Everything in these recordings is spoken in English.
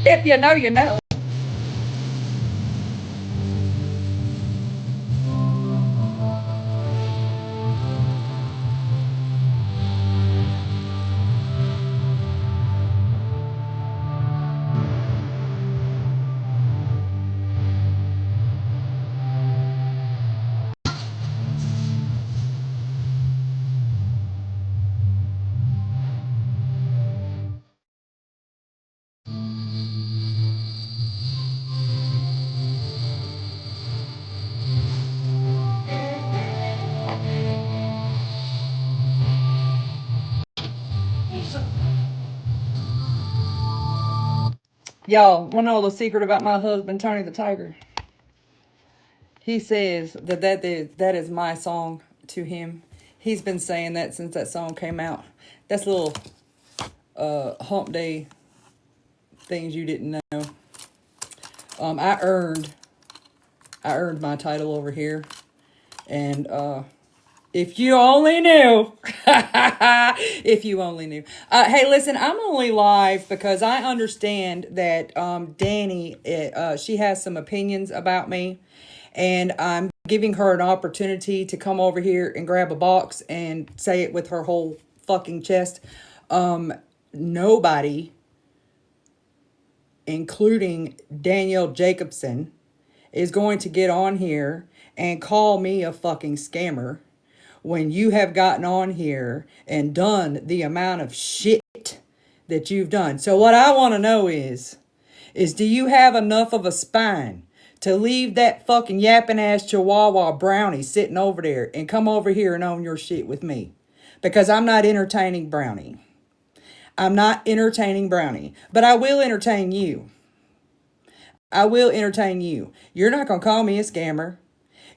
If you know, you know. Y'all want to know the secret about my husband, Tony the Tiger? He says that is my song to him. He's been saying that since that song came out. That's little hump day things you didn't know. I earned my title over here, and if you only knew. If you only knew. Hey, listen, I'm only live because I understand that Danny, she has some opinions about me. And I'm giving her an opportunity to come over here and grab a box and say it with her whole fucking chest. Nobody, including Danielle Jacobson, is going to get on here and call me a fucking scammer when you have gotten on here and done the amount of shit that you've done. So what I want to know is do you have enough of a spine to leave that fucking yapping ass chihuahua brownie sitting over there and come over here and own your shit with me? Because I'm not entertaining brownie. I'm not entertaining brownie, but I will entertain you. I will entertain you. You're not going to call me a scammer.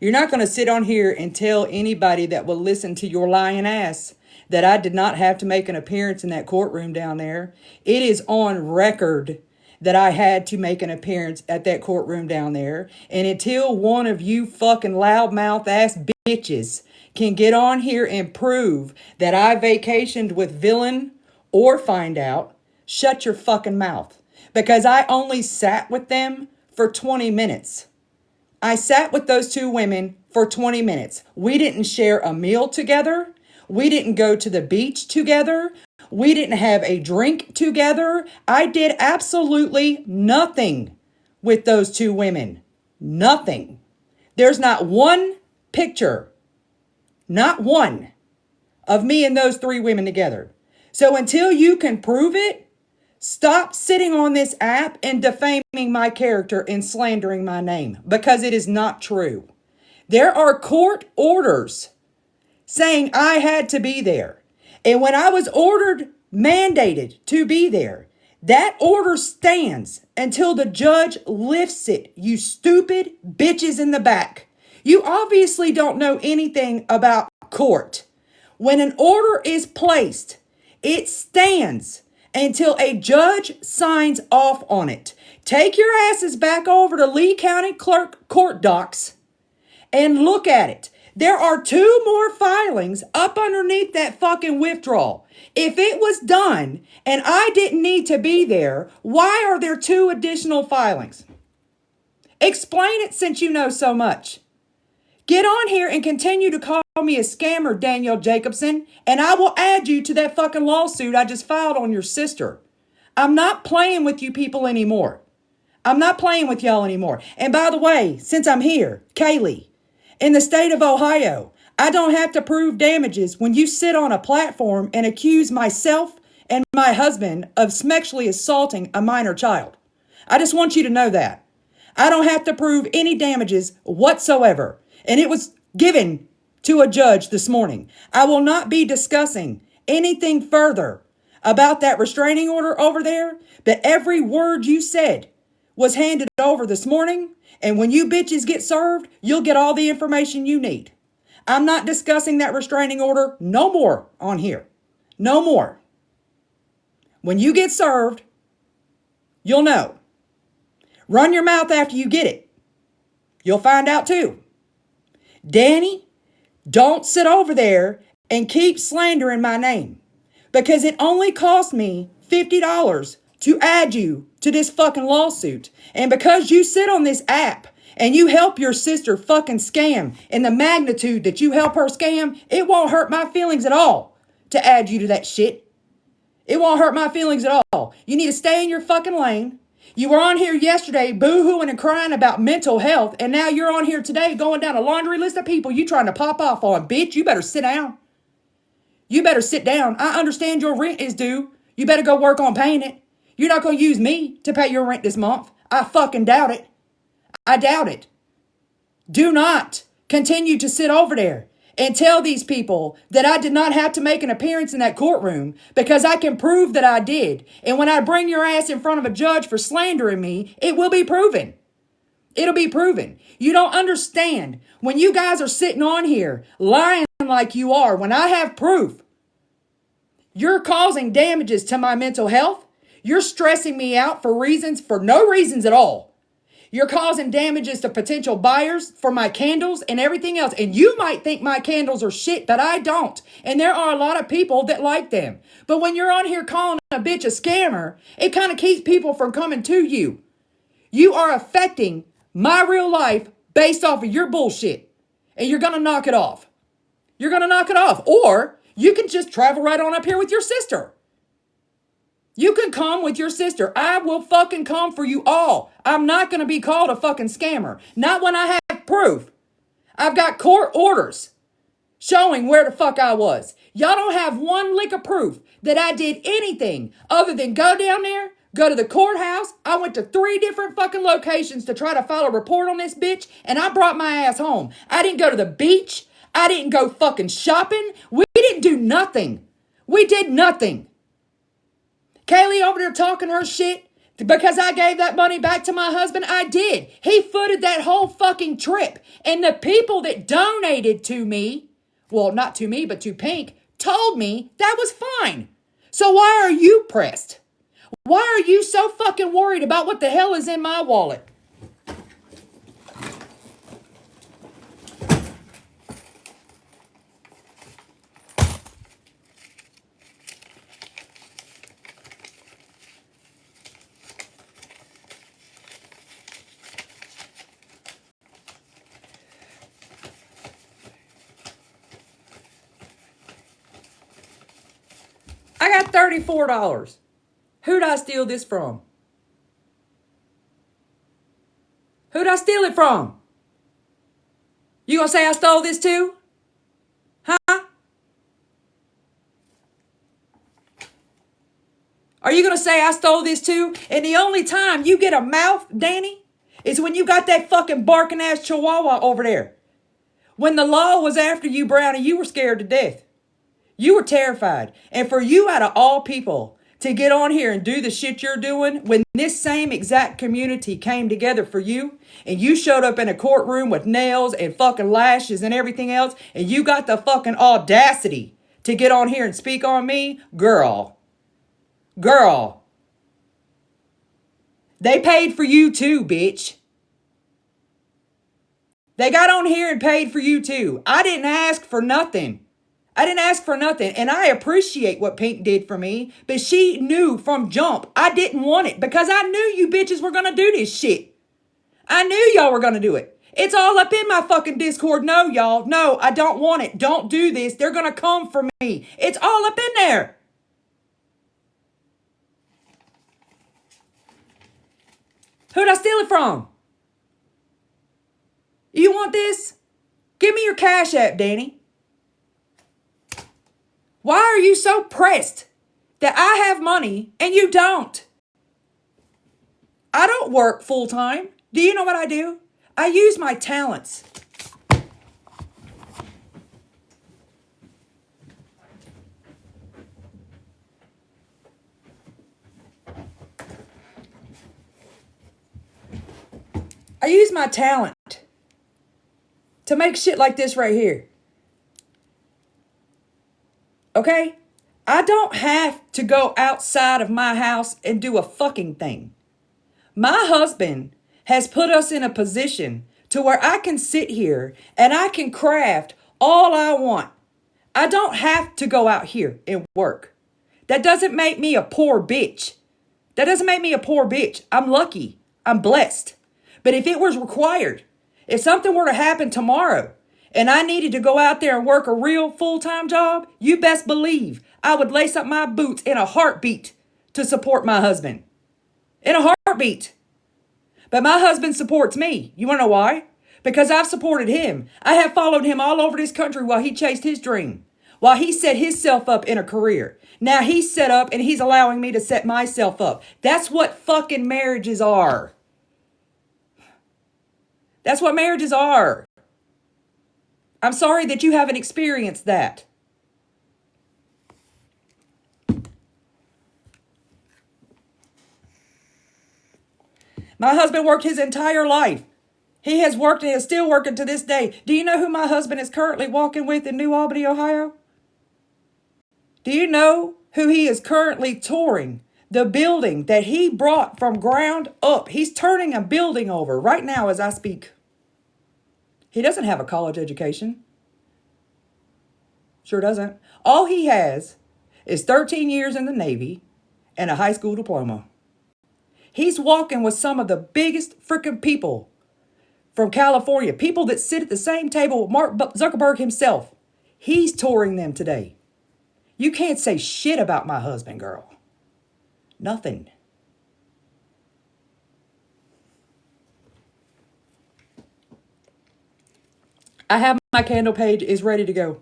You're not going to sit on here and tell anybody that will listen to your lying ass that I did not have to make an appearance in that courtroom down there. It is on record that I had to make an appearance at that courtroom down there. And until one of you fucking loudmouth ass bitches can get on here and prove that I vacationed with villain or find out, shut your fucking mouth. Because I only sat with them for 20 minutes. I sat with those two women for 20 minutes. We didn't share a meal together. We didn't go to the beach together. We didn't have a drink together. I did absolutely nothing with those two women. Nothing. There's not one picture, not one, of me and those three women together. So until you can prove it, stop sitting on this app and defaming my character and slandering my name because it is not true. There are court orders saying I had to be there. And when I was mandated to be there, that order stands until the judge lifts it, you stupid bitches in the back. You obviously don't know anything about court. When an order is placed, it stands until a judge signs off on it. Take your asses back over to Lee County Clerk Court Docs and look at it. There are two more filings up underneath that fucking withdrawal. If it was done and I didn't need to be there, why are there two additional filings? Explain it since you know so much. Get on here and continue to call me a scammer, Danielle Jacobson, and I will add you to that fucking lawsuit I just filed on your sister. I'm not playing with you people anymore. I'm not playing with y'all anymore. And by the way, since I'm here, Kaylee, in the state of Ohio, I don't have to prove damages when you sit on a platform and accuse myself and my husband of sexually assaulting a minor child. I just want you to know that. I don't have to prove any damages whatsoever. And it was given to a judge this morning. I will not be discussing anything further about that restraining order over there, but every word you said was handed over this morning. And when you bitches get served, you'll get all the information you need. I'm not discussing that restraining order no more on here. No more. When you get served, you'll know. Run your mouth after you get it. You'll find out too. Danny, don't sit over there and keep slandering my name because it only cost me $50 to add you to this fucking lawsuit. And because you sit on this app and you help your sister fucking scam in the magnitude that you help her scam, it won't hurt my feelings at all to add you to that shit. It won't hurt my feelings at all. You need to stay in your fucking lane. You were on here yesterday boo-hooing and crying about mental health, and now you're on here today going down a laundry list of people you trying to pop off on. Bitch, you better sit down. You better sit down. I understand your rent is due. You better go work on paying it. You're not going to use me to pay your rent this month. I fucking doubt it. I doubt it. Do not continue to sit over there and tell these people that I did not have to make an appearance in that courtroom because I can prove that I did. And when I bring your ass in front of a judge for slandering me, it will be proven. It'll be proven. You don't understand. When you guys are sitting on here lying like you are, when I have proof, you're causing damages to my mental health. You're stressing me out for no reasons at all. You're causing damages to potential buyers for my candles and everything else. And you might think my candles are shit, but I don't. And there are a lot of people that like them. But when you're on here calling a bitch a scammer, it kind of keeps people from coming to you. You are affecting my real life based off of your bullshit. And you're going to knock it off. You're going to knock it off. Or you can just travel right on up here with your sister. You can come with your sister. I will fucking come for you all. I'm not going to be called a fucking scammer. Not when I have proof. I've got court orders showing where the fuck I was. Y'all don't have one lick of proof that I did anything other than go down there, go to the courthouse. I went to 3 different fucking locations to try to file a report on this bitch, and I brought my ass home. I didn't go to the beach. I didn't go fucking shopping. We didn't do nothing. We did nothing. Kaylee over there talking her shit because I gave that money back to my husband. I did. He footed that whole fucking trip. And the people that donated to me, well, not to me, but to Pink, told me that was fine. So why are you pressed? Why are you so fucking worried about what the hell is in my wallet? I got $34. Who'd I steal this from? Who'd I steal it from? You gonna say I stole this too? Huh? Are you gonna say I stole this too? And the only time you get a mouth, Danny, is when you got that fucking barking ass chihuahua over there. When the law was after you, Brownie, you were scared to death. You were terrified. And for you out of all people to get on here and do the shit you're doing when this same exact community came together for you and you showed up in a courtroom with nails and fucking lashes and everything else and you got the fucking audacity to get on here and speak on me, girl. They paid for you too, bitch. They got on here and paid for you too. I didn't ask for nothing. And I appreciate what Pink did for me, but she knew from jump I didn't want it because I knew you bitches were going to do this shit. I knew y'all were going to do it. It's all up in my fucking Discord. No, y'all. No, I don't want it. Don't do this. They're going to come for me. It's all up in there. Who'd I steal it from? You want this? Give me your Cash App, Danny. Why are you so pressed that I have money and you don't? I don't work full time. Do you know what I do? I use my talents. I use my talent to make shit like this right here. Okay? I don't have to go outside of my house and do a fucking thing. My husband has put us in a position to where I can sit here and I can craft all I want. I don't have to go out here and work. That doesn't make me a poor bitch. That doesn't make me a poor bitch. I'm lucky. I'm blessed. But if it was required, if something were to happen tomorrow and I needed to go out there and work a real full-time job, you best believe I would lace up my boots in a heartbeat to support my husband. In a heartbeat. But my husband supports me. You want to know why? Because I've supported him. I have followed him all over this country while he chased his dream. While he set himself up in a career. Now he's set up and he's allowing me to set myself up. That's what fucking marriages are. That's what marriages are. I'm sorry that you haven't experienced that. My husband worked his entire life. He has worked and is still working to this day. Do you know who my husband is currently walking with in New Albany, Ohio? Do you know who he is currently touring? The building that he brought from ground up. He's turning a building over right now as I speak. He doesn't have a college education. Sure doesn't. All he has is 13 years in the Navy and a high school diploma. He's walking with some of the biggest freaking people from California. People that sit at the same table with Mark Zuckerberg himself. He's touring them today. You can't say shit about my husband, girl. Nothing. I have my candle page is ready to go.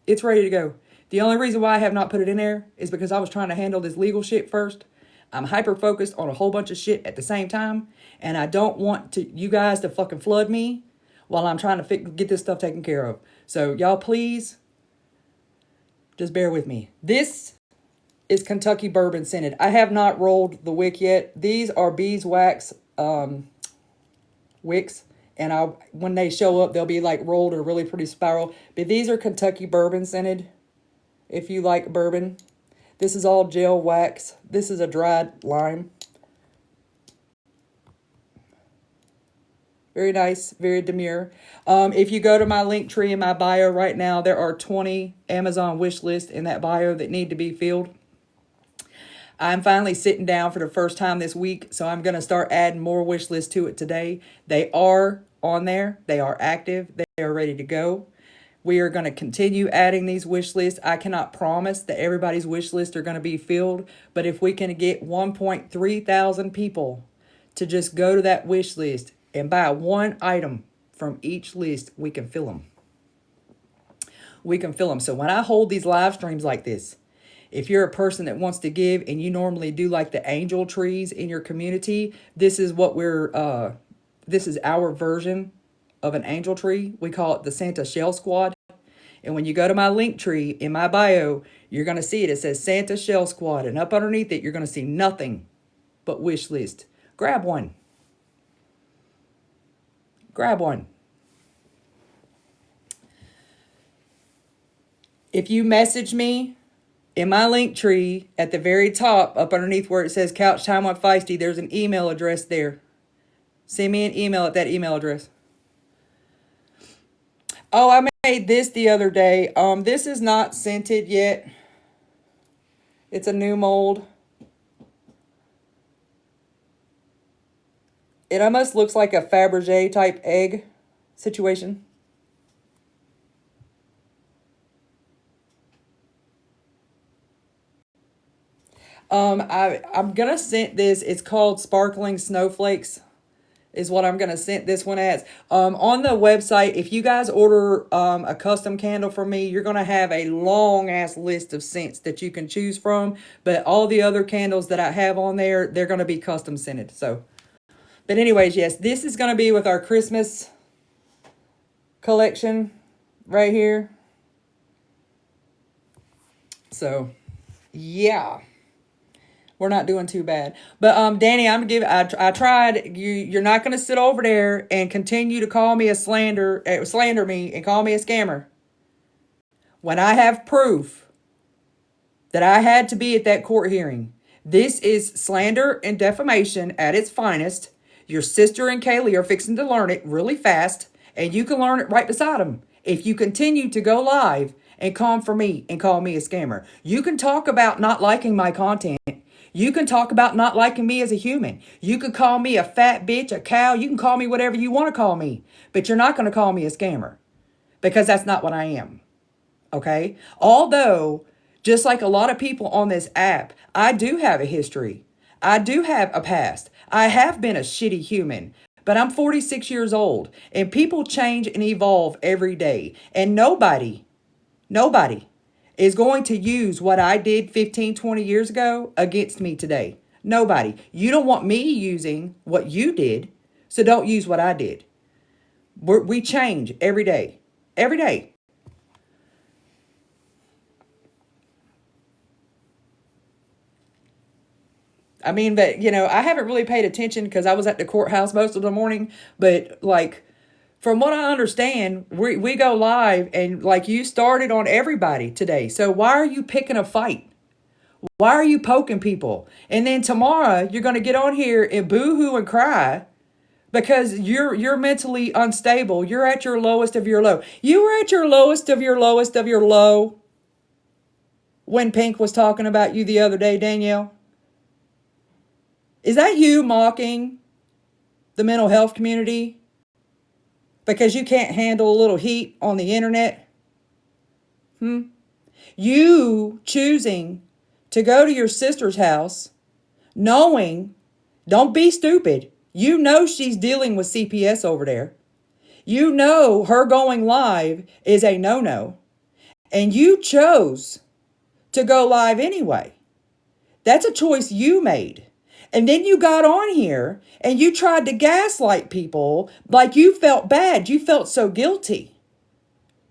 It's ready to go. The only reason why I have not put it in there is because I was trying to handle this legal shit first. I'm hyper focused on a whole bunch of shit at the same time. And I don't want you guys to fucking flood me while I'm trying to get this stuff taken care of. So y'all please, just bear with me. This is Kentucky bourbon scented. I have not rolled the wick yet. These are beeswax wicks. And when they show up, they'll be like rolled or really pretty spiral. But these are Kentucky bourbon scented. If you like bourbon. This is all gel wax. This is a dried lime. Very nice. Very demure. If you go to my link tree in my bio right now, there are 20 Amazon wish lists in that bio that need to be filled. I'm finally sitting down for the first time this week, so I'm going to start adding more wish lists to it today. They are on there. They are active. They are ready to go. We are going to continue adding these wish lists. I cannot promise that everybody's wish lists are going to be filled, but if we can get 1.3 thousand people to just go to that wish list and buy one item from each list, we can fill them. We can fill them. So when I hold these live streams like this, if you're a person that wants to give and you normally do like the angel trees in your community, this is what this is our version of an angel tree. We call it the Santa Shell Squad. And when you go to my link tree in my bio, you're going to see it. It says Santa Shell Squad. And up underneath it, you're going to see nothing but wish list. Grab one. Grab one. If you message me in my link tree at the very top, up underneath where it says Couch Time with Feisty, there's an email address there. Send me an email at that email address. Oh, I made this the other day. This is not scented yet. It's a new mold. It almost looks like a Fabergé type egg situation. I'm gonna scent this. It's called Sparkling Snowflakes. Is what I'm going to scent this one as. On the website, if you guys order a custom candle from me, you're going to have a long-ass list of scents that you can choose from. But all the other candles that I have on there, they're going to be custom scented. So, but anyways, yes, this is going to be with our Christmas collection right here. So, yeah. We're not doing too bad. But Danny, I tried. You're not going to sit over there and continue to call me slander me and call me a scammer. When I have proof that I had to be at that court hearing. This is slander and defamation at its finest. Your sister and Kaylee are fixing to learn it really fast, and you can learn it right beside them. If you continue to go live and come for me and call me a scammer. You can talk about not liking my content. You can talk about not liking me as a human. You could call me a fat bitch, a cow. You can call me whatever you want to call me. But you're not going to call me a scammer. Because that's not what I am. Okay? Although, just like a lot of people on this app, I do have a history. I do have a past. I have been a shitty human. But I'm 46 years old. And people change and evolve every day. And nobody is going to use what I did 15, 20 years ago against me today. Nobody. You don't want me using what you did, so don't use what I did. We change every day. Every day. I mean, but, I haven't really paid attention because I was at the courthouse most of the morning. But, like, from what I understand, we go live and, like, you started on everybody today. So why are you picking a fight? Why are you poking people? And then tomorrow you're going to get on here and boo-hoo and cry because you're mentally unstable. You're at your lowest of your low. You were at your lowest of your lowest of your low when Pink was talking about you the other day, Danielle. Is that you mocking the mental health community because you can't handle a little heat on the internet? You choosing to go to your sister's house knowing, don't be stupid. You know she's dealing with CPS over there. You know her going live is a no-no. And you chose to go live anyway. That's a choice you made. And then you got on here and you tried to gaslight people like you felt bad. You felt so guilty.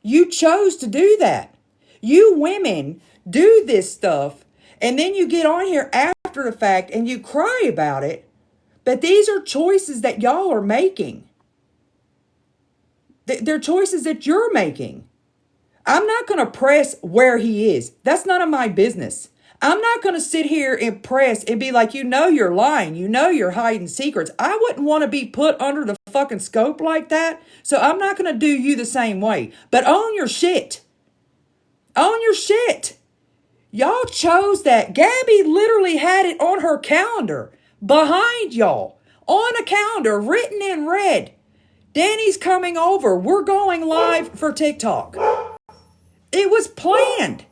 You chose to do that. You women do this stuff and then you get on here after the fact and you cry about it. But these are choices that y'all are making. They're choices that you're making. I'm not going to press where he is. That's none of my business. I'm not going to sit here and press and be like, you're lying. You're hiding secrets. I wouldn't want to be put under the fucking scope like that. So I'm not going to do you the same way. But own your shit. Own your shit. Y'all chose that. Gabby literally had it on her calendar behind y'all. On a calendar written in red. Danny's coming over. We're going live for TikTok. It was planned.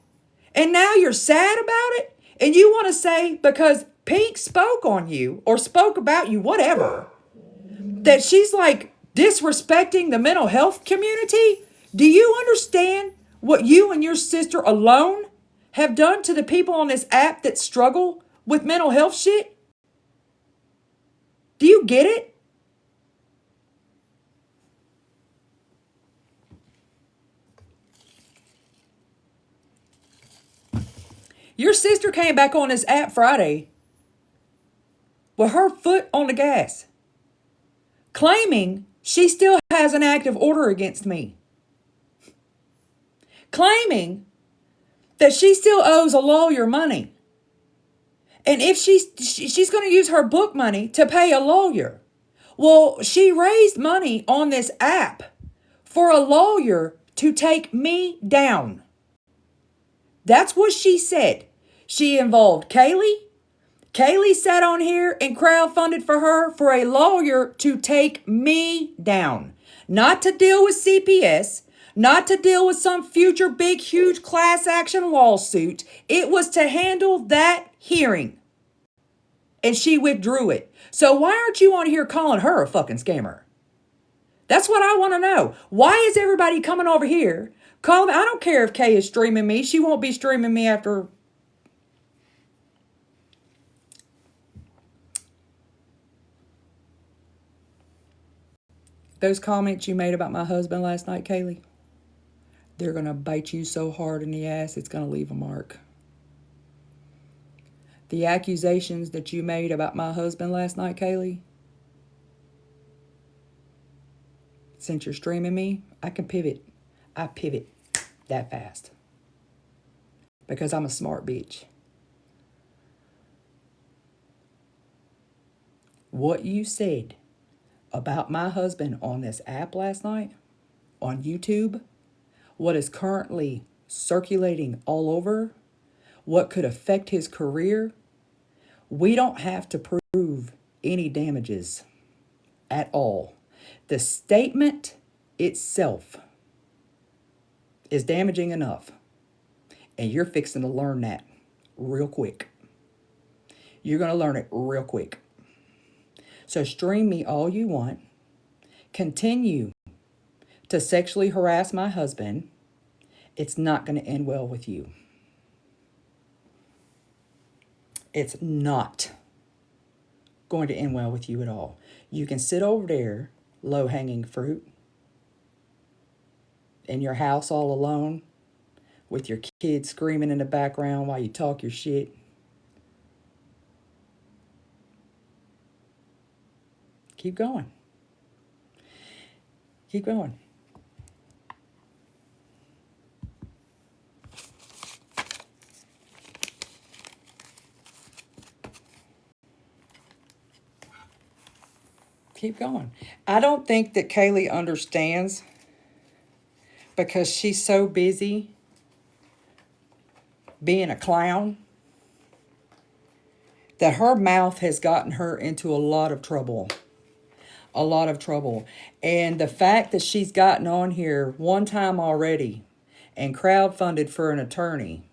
And now you're sad about it? And you want to say because Pink spoke on you or spoke about you, whatever, that she's like disrespecting the mental health community? Do you understand what you and your sister alone have done to the people on this app that struggle with mental health shit? Do you get it? Your sister came back on this app Friday with her foot on the gas, claiming she still has an active order against me, claiming that she still owes a lawyer money, and if she's going to use her book money to pay a lawyer. Well, she raised money on this app for a lawyer to take me down. That's what she said. She involved Kaylee. Kaylee sat on here and crowdfunded for her for a lawyer to take me down. Not to deal with CPS, not to deal with some future big, huge class action lawsuit. It was to handle that hearing. And she withdrew it. So why aren't you on here calling her a fucking scammer? That's what I want to know. Why is everybody coming over here? I don't care if Kay is streaming me. She won't be streaming me after. Those comments you made about my husband last night, Kaylee, they're going to bite you so hard in the ass, it's going to leave a mark. The accusations that you made about my husband last night, Kaylee, since you're streaming me, I can pivot. I pivot that fast. Because I'm a smart bitch. What you said about my husband on this app last night, on YouTube, what is currently circulating all over, what could affect his career, We don't have to prove any damages at all. The statement itself is damaging enough, and you're fixing to learn that real quick. You're going to learn it real quick. So stream me all you want. Continue to sexually harass my husband. It's not going to end well with you. It's not going to end well with you at all. You can sit over there, low-hanging fruit, in your house all alone, with your kids screaming in the background while you talk your shit. Keep going. Keep going. Keep going. I don't think that Kaylee understands, because she's so busy being a clown, that her mouth has gotten her into a lot of trouble. A lot of trouble. And the fact that she's gotten on here one time already and crowdfunded for an attorney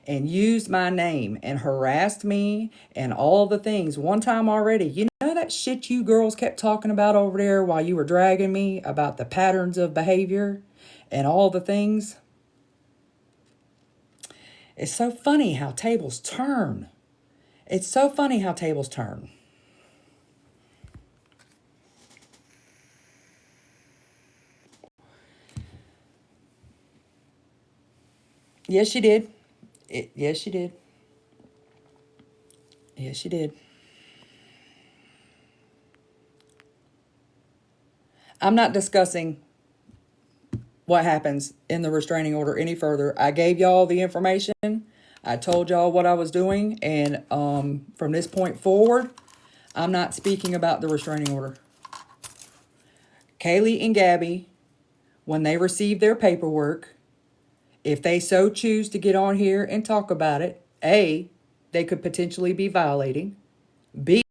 and used my name and harassed me and all the things one time already. You know that shit you girls kept talking about over there while you were dragging me about the patterns of behavior and all the things? It's so funny how tables turn. It's so funny how tables turn. Yes, you did. Yes, you did. Yes, you did. I'm not discussing what happens in the restraining order any further. I gave y'all the information. I told y'all what I was doing. And from this point forward, I'm not speaking about the restraining order. Kaylee and Gabby, when they receive their paperwork, if they so choose to get on here and talk about it, A, they could potentially be violating. B,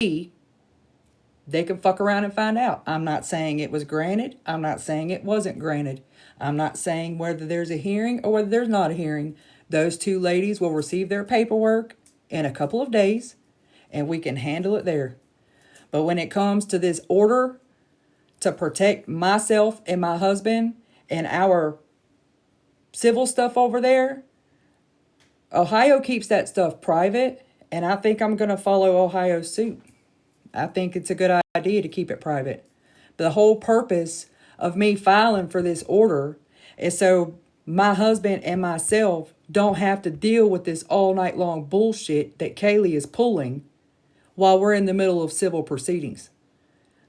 they could fuck around and find out. I'm not saying it was granted. I'm not saying it wasn't granted. I'm not saying whether there's a hearing or whether there's not a hearing. Those two ladies will receive their paperwork in a couple of days, and we can handle it there. But when it comes to this order to protect myself and my husband and our civil stuff over there, Ohio keeps that stuff private, and I think I'm going to follow Ohio's suit. I think it's a good idea to keep it private. The whole purpose of me filing for this order is so my husband and myself don't have to deal with this all night long bullshit that Kaylee is pulling while we're in the middle of civil proceedings.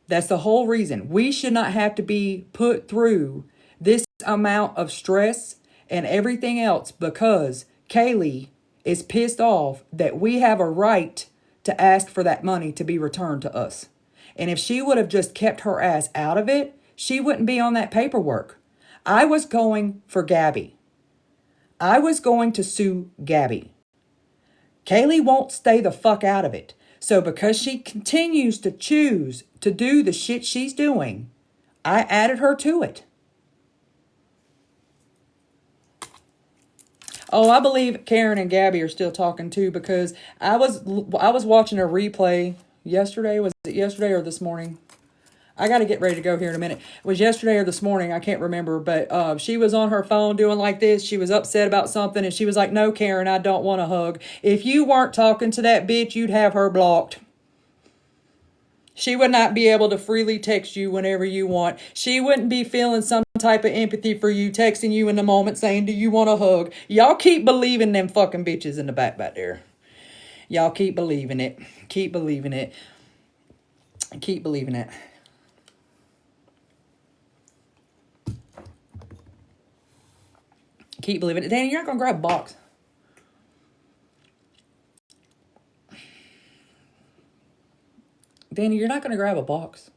That's the whole reason. We should not have to be put through this amount of stress and everything else because Kaylee is pissed off that we have a right to ask for that money to be returned to us. And if she would have just kept her ass out of it, she wouldn't be on that paperwork. I was going for Gabby. I was going to sue Gabby. Kaylee won't stay the fuck out of it. So because she continues to choose to do the shit she's doing, I added her to it. Oh, I believe Karen and Gabby are still talking too, because I was watching a replay yesterday. Was it yesterday or this morning? I got to get ready to go here in a minute. It was yesterday or this morning. I can't remember. But she was on her phone doing like this. She was upset about something. And she was like, no, Karen, I don't want a hug. If you weren't talking to that bitch, you'd have her blocked. She would not be able to freely text you whenever you want. She wouldn't be feeling some type of empathy for you, texting you in the moment saying, do you want a hug? Y'all keep believing them fucking bitches in the back there. Y'all keep believing it. Keep believing it. Keep believing it. Keep believing it. Danny, you're not going to grab a box. Danny, you're not going to grab a box.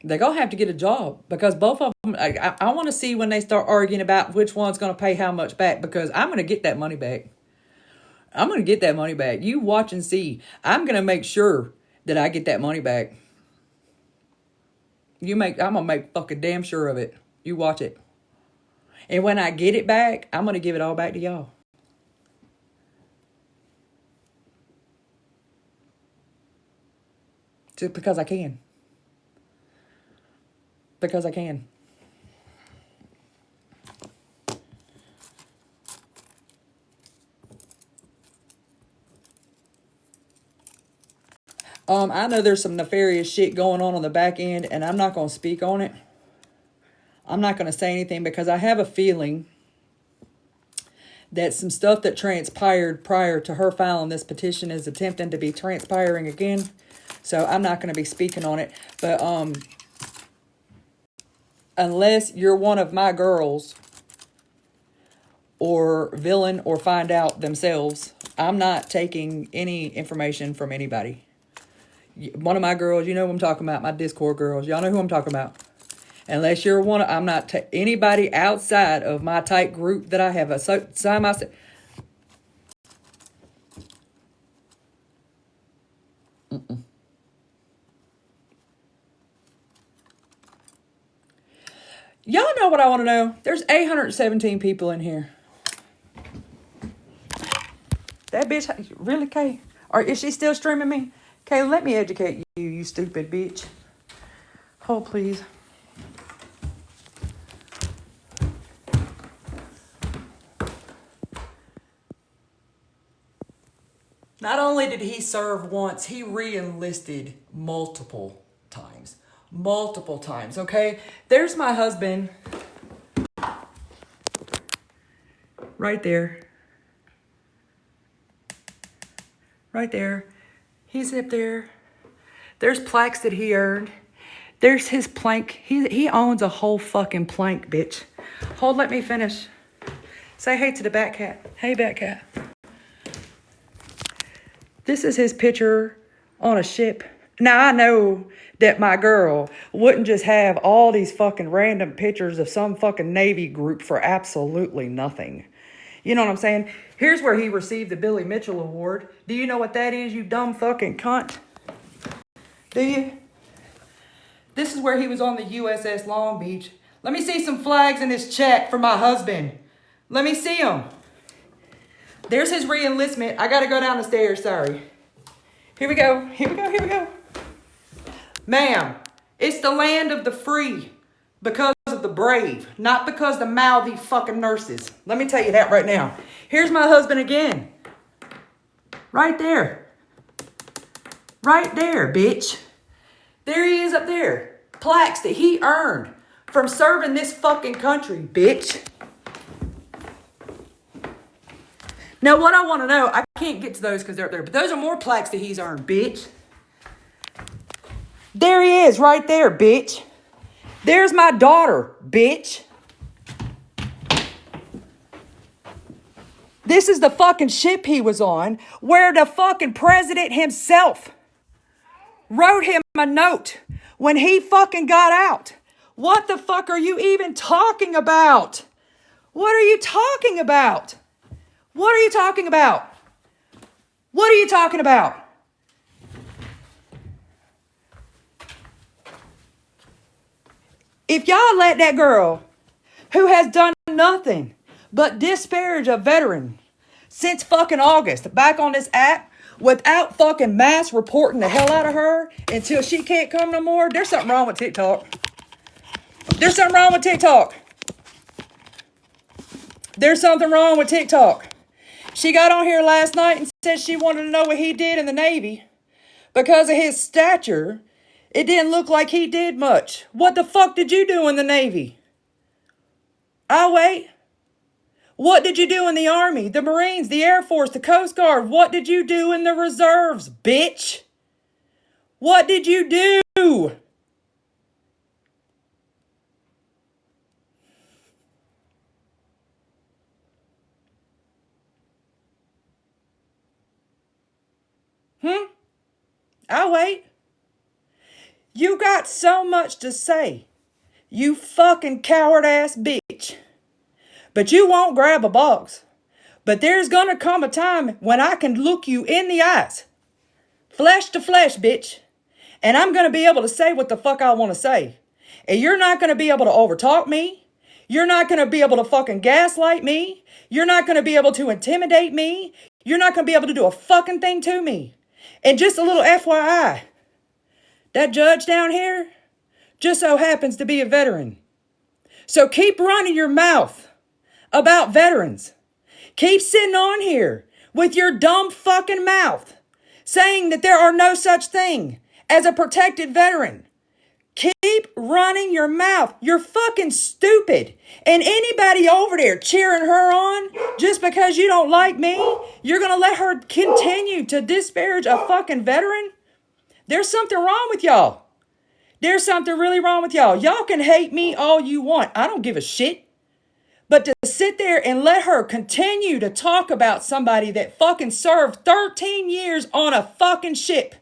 They're going to have to get a job because both of them, I want to see when they start arguing about which one's going to pay how much back because I'm going to get that money back. I'm going to get that money back. You watch and see. I'm going to make sure that I get that money back. I'm going to make fucking damn sure of it. You watch it. And when I get it back, I'm going to give it all back to y'all. Just because I can. Because I can. I know there's some nefarious shit going on the back end, and I'm not going to speak on it. I'm not going to say anything because I have a feeling that some stuff that transpired prior to her filing this petition is attempting to be transpiring again. So I'm not going to be speaking on it. But unless you're one of my girls or villain or find out themselves, I'm not taking any information from anybody. One of my girls, you know who I'm talking about, my Discord girls. Y'all know who I'm talking about. Unless you're one, I'm not anybody outside of my tight group that I have assigned myself. Y'all know what I want to know? There's 817 people in here. That bitch, really, Kay? Or is she still streaming me? Kay, let me educate you, you stupid bitch. Hold, please. Not only did he serve once, he re-enlisted multiple times. Multiple times, okay? There's my husband. Right there. Right there. He's up there. There's plaques that he earned. There's his plank. He owns a whole fucking plank, bitch. Hold, let me finish. Say hey to the bat cat. Hey, bat cat. This is his picture on a ship. Now, I know that my girl wouldn't just have all these fucking random pictures of some fucking Navy group for absolutely nothing. You know what I'm saying? Here's where he received the Billy Mitchell Award. Do you know what that is, you dumb fucking cunt? Do you? This is where he was on the USS Long Beach. Let me see some flags in his check for my husband. Let me see them. There's his re-enlistment. I gotta go down the stairs, sorry. Here we go, here we go, here we go. Ma'am, it's the land of the free because of the brave, not because the mouthy fucking nurses. Let me tell you that right now. Here's my husband again. Right there. Right there, bitch. There he is up there. Plaques that he earned from serving this fucking country, bitch. Now, what I want to know, I can't get to those because they're up there, but those are more plaques that he's earned, bitch. There he is, right there, bitch. There's my daughter, bitch. This is the fucking ship he was on, where the fucking president himself wrote him a note when he fucking got out. What the fuck are you even talking about? What are you talking about? What are you talking about? What are you talking about? If y'all let that girl, who has done nothing but disparage a veteran since fucking August, back on this app, without fucking mass reporting the hell out of her until she can't come no more, there's something wrong with TikTok. There's something wrong with TikTok. There's something wrong with TikTok. She got on here last night and said she wanted to know what he did in the Navy. Because of his stature, it didn't look like he did much. What the fuck did you do in the Navy? I'll wait. What did you do in the Army, the Marines, the Air Force, the Coast Guard? What did you do in the reserves, bitch? What did you do? I'll wait. You got so much to say, you fucking coward ass bitch. But you won't grab a box. But there's gonna come a time when I can look you in the eyes. Flesh to flesh, bitch. And I'm gonna be able to say what the fuck I want to say. And you're not gonna be able to overtalk me. You're not gonna be able to fucking gaslight me. You're not gonna be able to intimidate me. You're not gonna be able to do a fucking thing to me. And just a little FYI, that judge down here just so happens to be a veteran. So keep running your mouth about veterans. Keep sitting on here with your dumb fucking mouth saying that there are no such thing as a protected veteran. Keep running your mouth. You're fucking stupid. And anybody over there cheering her on just because you don't like me, you're going to let her continue to disparage a fucking veteran? There's something wrong with y'all. There's something really wrong with y'all. Y'all can hate me all you want. I don't give a shit. But to sit there and let her continue to talk about somebody that fucking served 13 years on a fucking ship.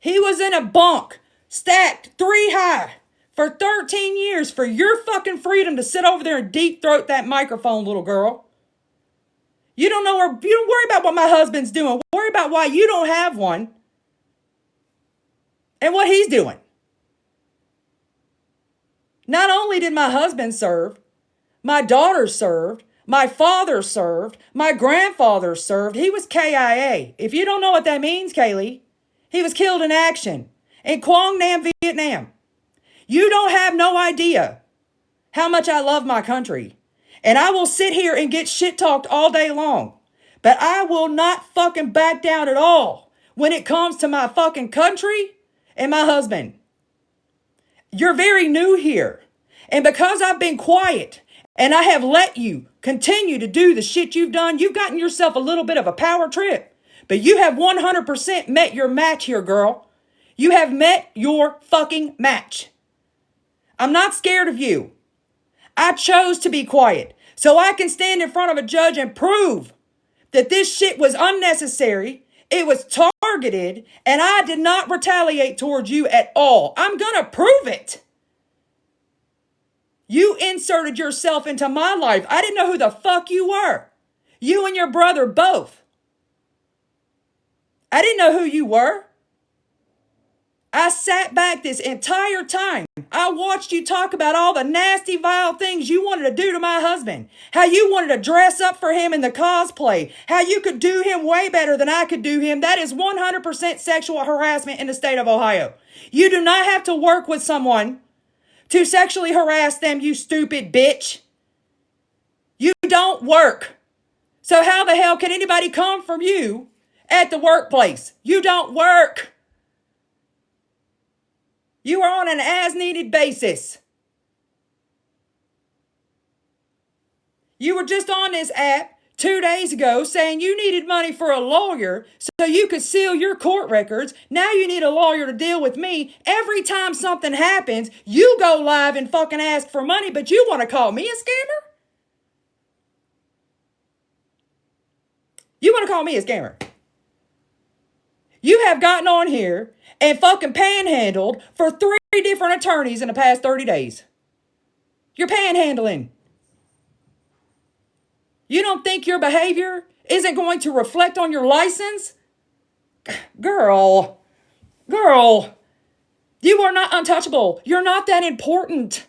He was in a bunk, stacked 3 high for 13 years for your fucking freedom to sit over there and deep throat that microphone, little girl. You don't know, you don't worry about what my husband's doing. Worry about why you don't have one and what he's doing. Not only did my husband serve, my daughter served, my father served, my grandfather served. He was KIA. If you don't know what that means, Kaylee, he was killed in action in Quang Nam, Vietnam. You don't have no idea how much I love my country. And I will sit here and get shit talked all day long. But I will not fucking back down at all when it comes to my fucking country and my husband. You're very new here. And because I've been quiet and I have let you continue to do the shit you've done, you've gotten yourself a little bit of a power trip. But you have 100% met your match here, girl. You have met your fucking match. I'm not scared of you. I chose to be quiet so I can stand in front of a judge and prove that this shit was unnecessary. It was targeted and I did not retaliate towards you at all. I'm gonna prove it. You inserted yourself into my life. I didn't know who the fuck you were. You and your brother both. I didn't know who you were. I sat back this entire time. I watched you talk about all the nasty, vile things you wanted to do to my husband. How you wanted to dress up for him in the cosplay. How you could do him way better than I could do him. That is 100% sexual harassment in the state of Ohio. You do not have to work with someone to sexually harass them, you stupid bitch. You don't work. So how the hell can anybody come from you at the workplace? You don't work. You are on an as-needed basis. You were just on this app 2 days ago saying you needed money for a lawyer so you could seal your court records. Now you need a lawyer to deal with me. Every time something happens, you go live and fucking ask for money, but you want to call me a scammer? You want to call me a scammer? You have gotten on here and fucking panhandled for 3 different attorneys in the past 30 days. You're panhandling. You don't think your behavior isn't going to reflect on your license? Girl, you are not untouchable. You're not that important.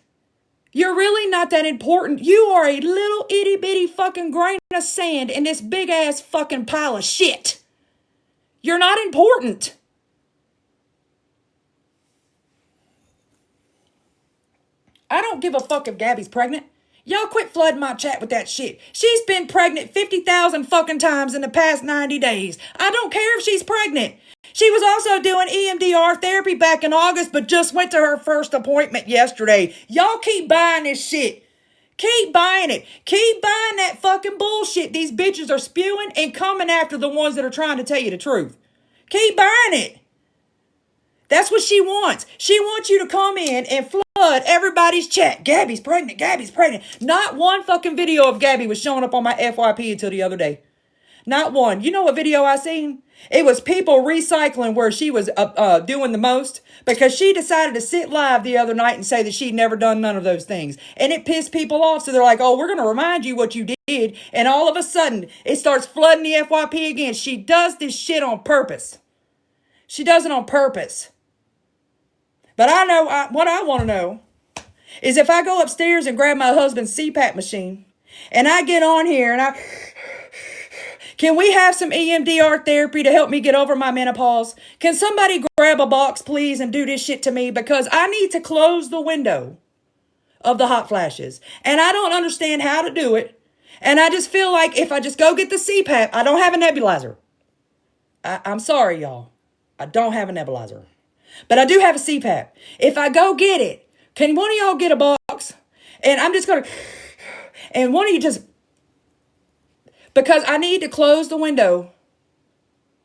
You're really not that important. You are a little itty bitty fucking grain of sand in this big ass fucking pile of shit. You're not important. I don't give a fuck if Gabby's pregnant. Y'all quit flooding my chat with that shit. She's been pregnant 50,000 fucking times in the past 90 days. I don't care if she's pregnant. She was also doing EMDR therapy back in August, but just went to her first appointment yesterday. Y'all keep buying this shit. Keep buying it. Keep buying that fucking bullshit these bitches are spewing and coming after the ones that are trying to tell you the truth. Keep buying it. That's what she wants. She wants you to come in and flood everybody's chat. Gabby's pregnant. Gabby's pregnant. Not one fucking video of Gabby was showing up on my FYP until the other day. Not one. You know what video I seen? It was people recycling where she was doing the most, because she decided to sit live the other night and say that she'd never done none of those things. And it pissed people off. So they're like, oh, we're going to remind you what you did. And all of a sudden, it starts flooding the FYP again. She does this shit on purpose. She does it on purpose. But I know what I want to know is if I go upstairs and grab my husband's CPAP machine and I get on here and can we have some EMDR therapy to help me get over my menopause? Can somebody grab a box, please, and do this shit to me? Because I need to close the window of the hot flashes. And I don't understand how to do it. And I just feel like if I just go get the CPAP, I don't have a nebulizer. I'm sorry, y'all. I don't have a nebulizer. But I do have a CPAP. If I go get it, can one of y'all get a box? And I'm just going to... And one of you just... Because I need to close the window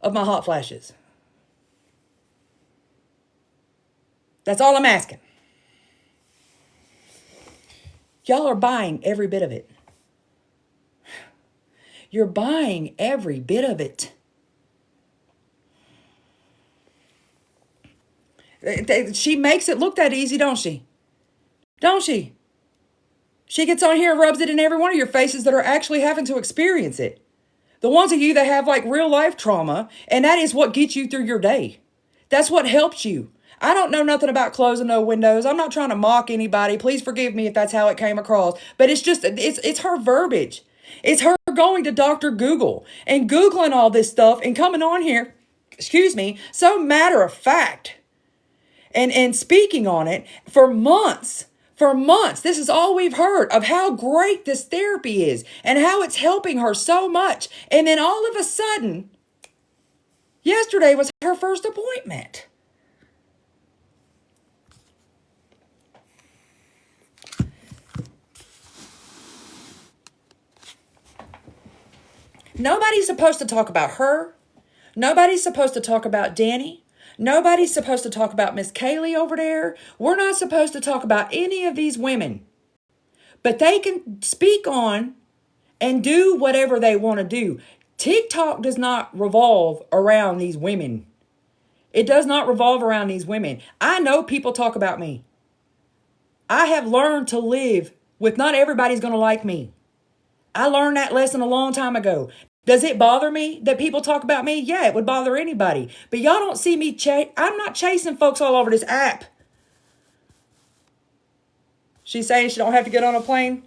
of my hot flashes. That's all I'm asking. Y'all are buying every bit of it. You're buying every bit of it. She makes it look that easy, don't she? Don't she? She gets on here and rubs it in every one of your faces that are actually having to experience it. The ones of you that have like real life trauma, and that is what gets you through your day. That's what helps you. I don't know nothing about closing no windows. I'm not trying to mock anybody. Please forgive me if that's how it came across. But it's just, it's her verbiage. It's her going to Dr. Google and Googling all this stuff and coming on here, so matter of fact. And speaking on it for months. For months, this is all we've heard of how great this therapy is and how it's helping her so much. And then all of a sudden, yesterday was her first appointment. Nobody's supposed to talk about her. Nobody's supposed to talk about Danny. Nobody's supposed to talk about Miss Kaylee over there. We're not supposed to talk about any of these women. But they can speak on and do whatever they want to do. TikTok does not revolve around these women. It does not revolve around these women. I know people talk about me. I have learned to live with not everybody's going to like me. I learned that lesson a long time ago. Does it bother me that people talk about me? Yeah, it would bother anybody. But y'all don't see me I'm not chasing folks all over this app. She's saying she don't have to get on a plane.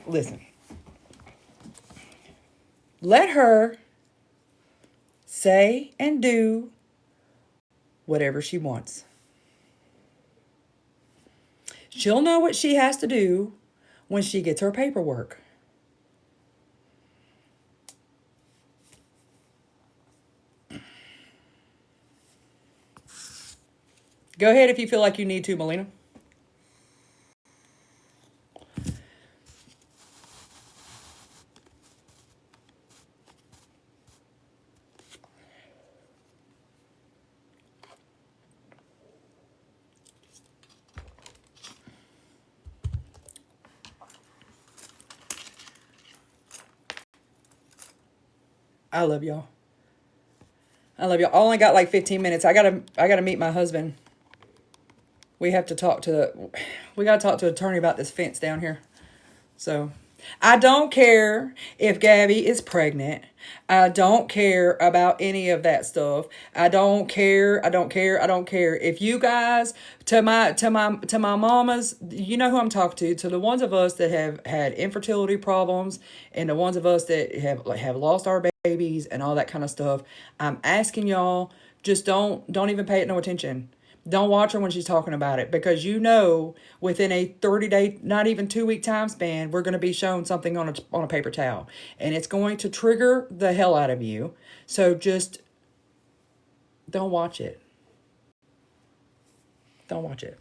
Listen. Let her say and do whatever she wants. She'll know what she has to do when she gets her paperwork. Go ahead if you feel like you need to, Melina. I love y'all. I love y'all. I only got like 15 minutes. I gotta meet my husband. We have to talk to the attorney about this fence down here. So I don't care if Gabby is pregnant. I don't care about any of that stuff. I don't care. If you guys, to my mamas, you know who I'm talking to the ones of us that have had infertility problems and the ones of us that have lost our babies and all that kind of stuff. I'm asking y'all, just don't even pay it no attention. Don't watch her when she's talking about it, because you know within a 30-day, not even 2-week time span, we're going to be shown something on a paper towel. And it's going to trigger the hell out of you. So just don't watch it. Don't watch it.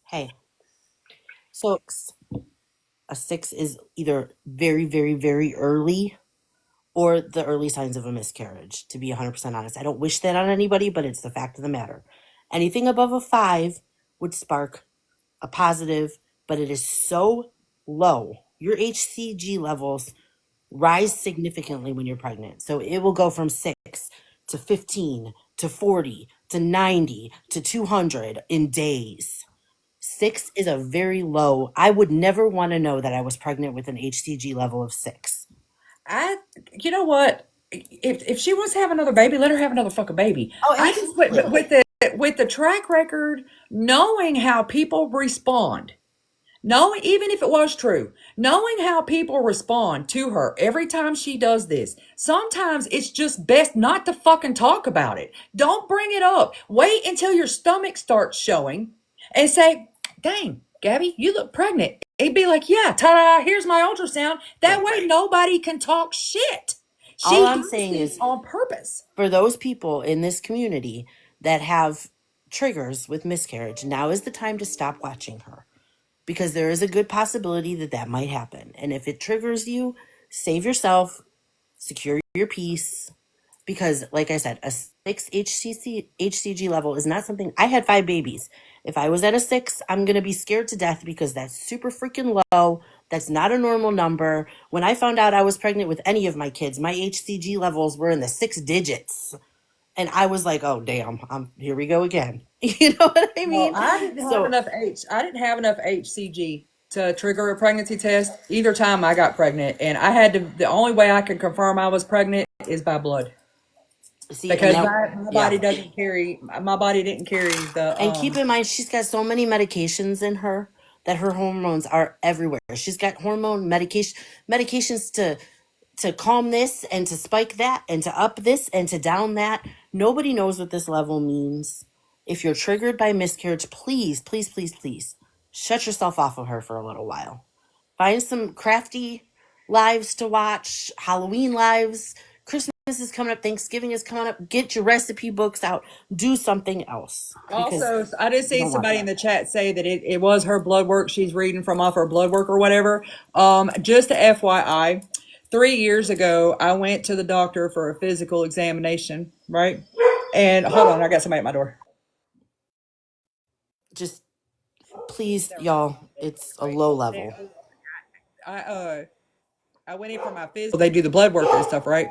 Hey, so a 6 is either very, very, very early or the early signs of a miscarriage, to be 100% honest. I don't wish that on anybody, but it's the fact of the matter. Anything above a 5 would spark a positive, but it is so low. Your HCG levels rise significantly when you're pregnant. So it will go from 6 to 15 to 40 to 90 to 200 in days. 6 is a very low. I would never want to know that I was pregnant with an HCG level of 6. I, you know what? If she wants to have another baby, let her have another fucking baby. Oh, I just absolutely. with the track record, knowing how people respond, knowing even if it was true, knowing how people respond to her every time she does this, sometimes it's just best not to fucking talk about it. Don't bring it up. Wait until your stomach starts showing and say, dang, Gabby, you look pregnant. It'd be like, yeah, ta-da, here's my ultrasound. That Right. way nobody can talk shit. All She I'm does saying this is on purpose. for those people in this community that have triggers with miscarriage, now is the time to stop watching her because there is a good possibility that that might happen. And if it triggers you, save yourself, secure your peace. Because, like I said, a 6 HCG level is not something. I had 5 babies. If I was at a 6, I'm going to be scared to death because that's super freaking low. That's not a normal number. When I found out I was pregnant with any of my kids, my HCG levels were in the 6 digits. And I was like, oh, damn, here we go again. You know what I Well, mean? So I didn't have enough HCG to trigger a pregnancy test either time I got pregnant, and I had to. The only way I could confirm I was pregnant is by blood see, and because that, my yeah. body doesn't carry. My body didn't carry the. And keep in mind, she's got so many medications in her that her hormones are everywhere. She's got hormone medications to calm this and to spike that and to up this and to down that. Nobody knows what this level means. If you're triggered by miscarriage, please, please, please, please shut yourself off of her for a little while. Find some crafty lives to watch, Halloween lives. Christmas is coming up, Thanksgiving is coming up. Get your recipe books out. Do something else because Also, I did you see don't want somebody in that. the chat say that it was her blood work she's reading from off her blood work or whatever. Just a FYI, 3 years ago, I went to the doctor for a physical examination, right? And hold on, I got somebody at my door. Just please, Never mind. y'all, it's a low level. I uh I went in for my physical. They do the blood work and stuff, right?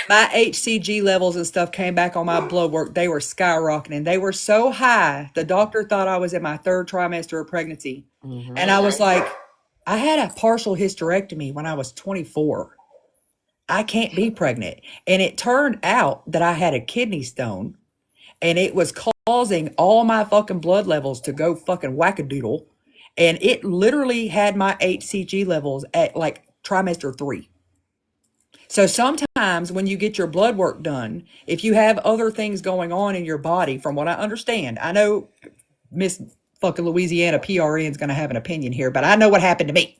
My HCG levels and stuff came back on my blood work. They were skyrocketing. They were so high. The doctor thought I was in my third trimester of pregnancy. And I was like, I had a partial hysterectomy when I was 24. I can't be pregnant. And it turned out that I had a kidney stone and it was causing all my fucking blood levels to go fucking wackadoodle. And it literally had my HCG levels at like trimester 3. So sometimes when you get your blood work done, if you have other things going on in your body, from what I understand, I know Miss fucking Louisiana PRN is going to have an opinion here, but I know what happened to me.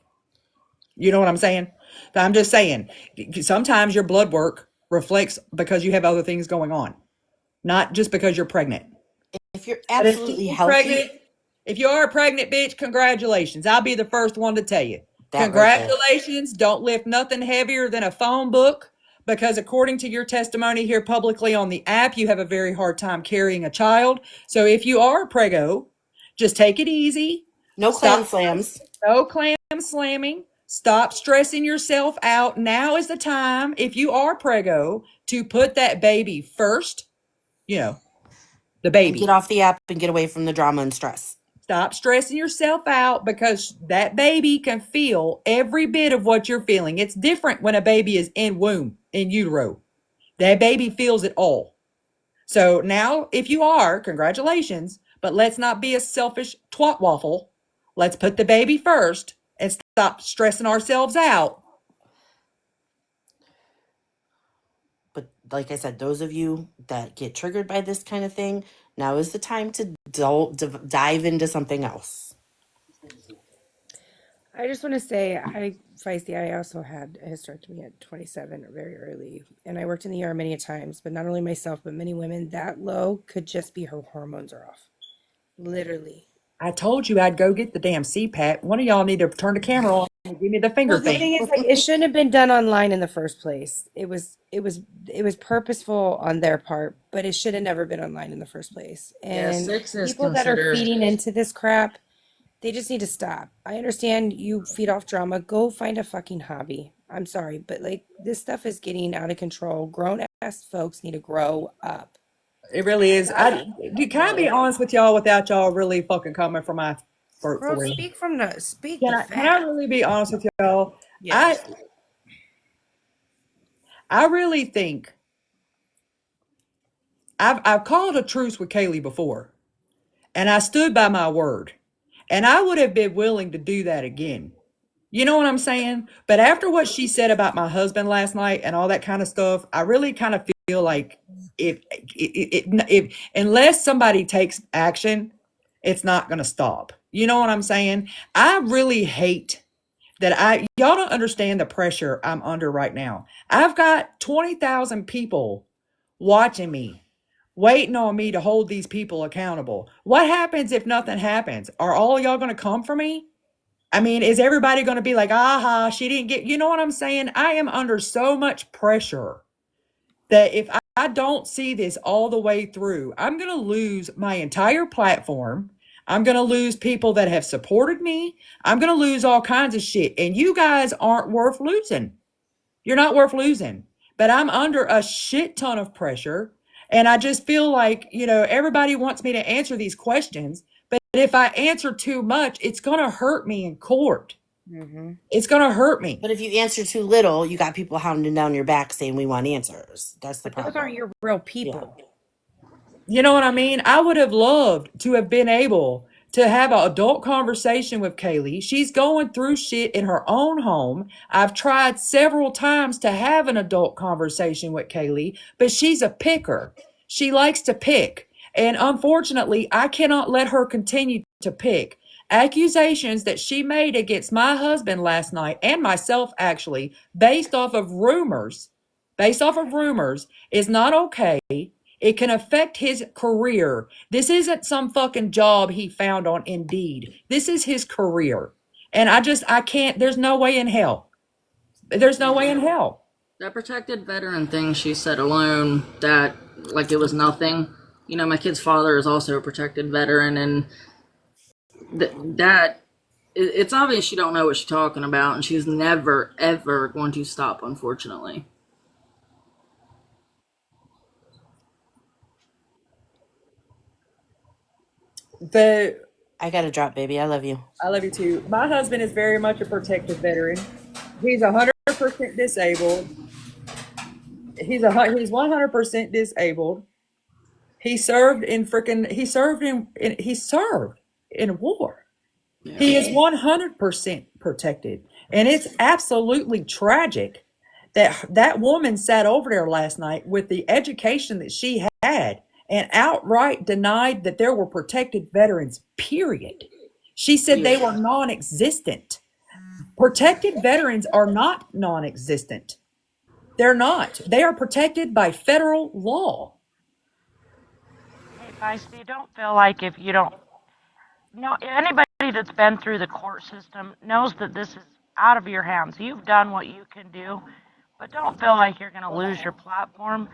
You know what I'm saying? So I'm just saying, sometimes your blood work reflects because you have other things going on, not just because you're pregnant. If you're But if she absolutely is healthy, pregnant, if you are a pregnant bitch, congratulations. I'll be the first one to tell you. that right there. Congratulations. Don't lift nothing heavier than a phone book because, according to your testimony here publicly on the app, you have a very hard time carrying a child. So, if you are a prego, just take it easy. No clam Stop. slams. No clam slamming. Stop stressing yourself out. Now is the time, if you are prego, to put that baby first. You know, the And get baby. off the app and get away from the drama and stress. Stop stressing yourself out because that baby can feel every bit of what you're feeling. It's different when a baby is in womb, in utero. That baby feels it all. So now, if you are, congratulations, but let's not be a selfish twat waffle. Let's put the baby first and stop stressing ourselves out. But like I said, those of you that get triggered by this kind of thing, now is the time to dive into something else. I just want to say, Feisty, I also had a hysterectomy at 27 or very early. And I worked in the ER many times, but not only myself, but many women that low could just be her hormones are off. Literally. I told you I'd go get the damn CPAP. One of y'all need to turn the camera on and give me the finger Well, the thing. thing is, like, it shouldn't have been done online in the first place. It was purposeful on their part, but it should have never been online in the first place. Yeah, And 6 is people that are considered. feeding into this crap, They just need to stop. I understand you feed off drama. Go find a fucking hobby. I'm sorry, but like this stuff is getting out of control. Grown ass folks need to grow up. It really is. Can I be honest with y'all without y'all really fucking coming for my for Girl, real? speak Can the I fact. really be honest with y'all? I Yes. I really think I've called a truce with Kaylee before, and I stood by my word, and I would have been willing to do that again. You know what I'm saying? But after what she said about my husband last night and all that kind of stuff, I really kind of feel like if unless somebody takes action, it's not going to stop. You know what I'm saying? I really hate that y'all don't understand the pressure I'm under right now. I've got 20,000 people watching me, waiting on me to hold these people accountable. What happens if nothing happens? Are all y'all going to come for me? I mean, is everybody going to be like, aha, she didn't get, you know what I'm saying? I am under so much pressure that if I don't see this all the way through, I'm going to lose my entire platform. I'm going to lose people that have supported me. I'm going to lose all kinds of shit. And you guys aren't worth losing. You're not worth losing. But I'm under a shit ton of pressure. And I just feel like, everybody wants me to answer these questions. But if I answer too much, it's going to hurt me in court. Mm-hmm. It's going to hurt me. But if you answer too little, you got people hounding down your back saying we want answers. That's the But those problem. aren't your real people. Yeah. You know what I mean? I would have loved to have been able to have an adult conversation with Kaylee. She's going through shit in her own home. I've tried several times to have an adult conversation with Kaylee, but she's a picker. She likes to pick. And unfortunately, I cannot let her continue to pick. Accusations that she made against my husband last night and myself, actually, based off of rumors, is not okay. It can affect his career. This isn't some fucking job he found on Indeed. This is his career. And I can't, there's no way in hell. There's no way in hell. That protected veteran thing she said alone, that, like it was nothing. You know, my kid's father is also a protected veteran, and it's obvious she don't know what she's talking about, and she's never, ever going to stop, unfortunately. The I got to drop, baby. I love you. I love you too. My husband is very much a protected veteran. He's 100% disabled. He's 100% disabled. He served in war. Yeah. He is 100% protected. And it's absolutely tragic that that woman sat over there last night with the education that she had and outright denied that there were protected veterans, period. She said they were non existent. Protected veterans are not non existent. They're not. They are protected by federal law. Hey, Feisty, don't feel like if you don't know anybody that's been through the court system knows that this is out of your hands. You've done what you can do, but don't feel like you're going to lose your platform.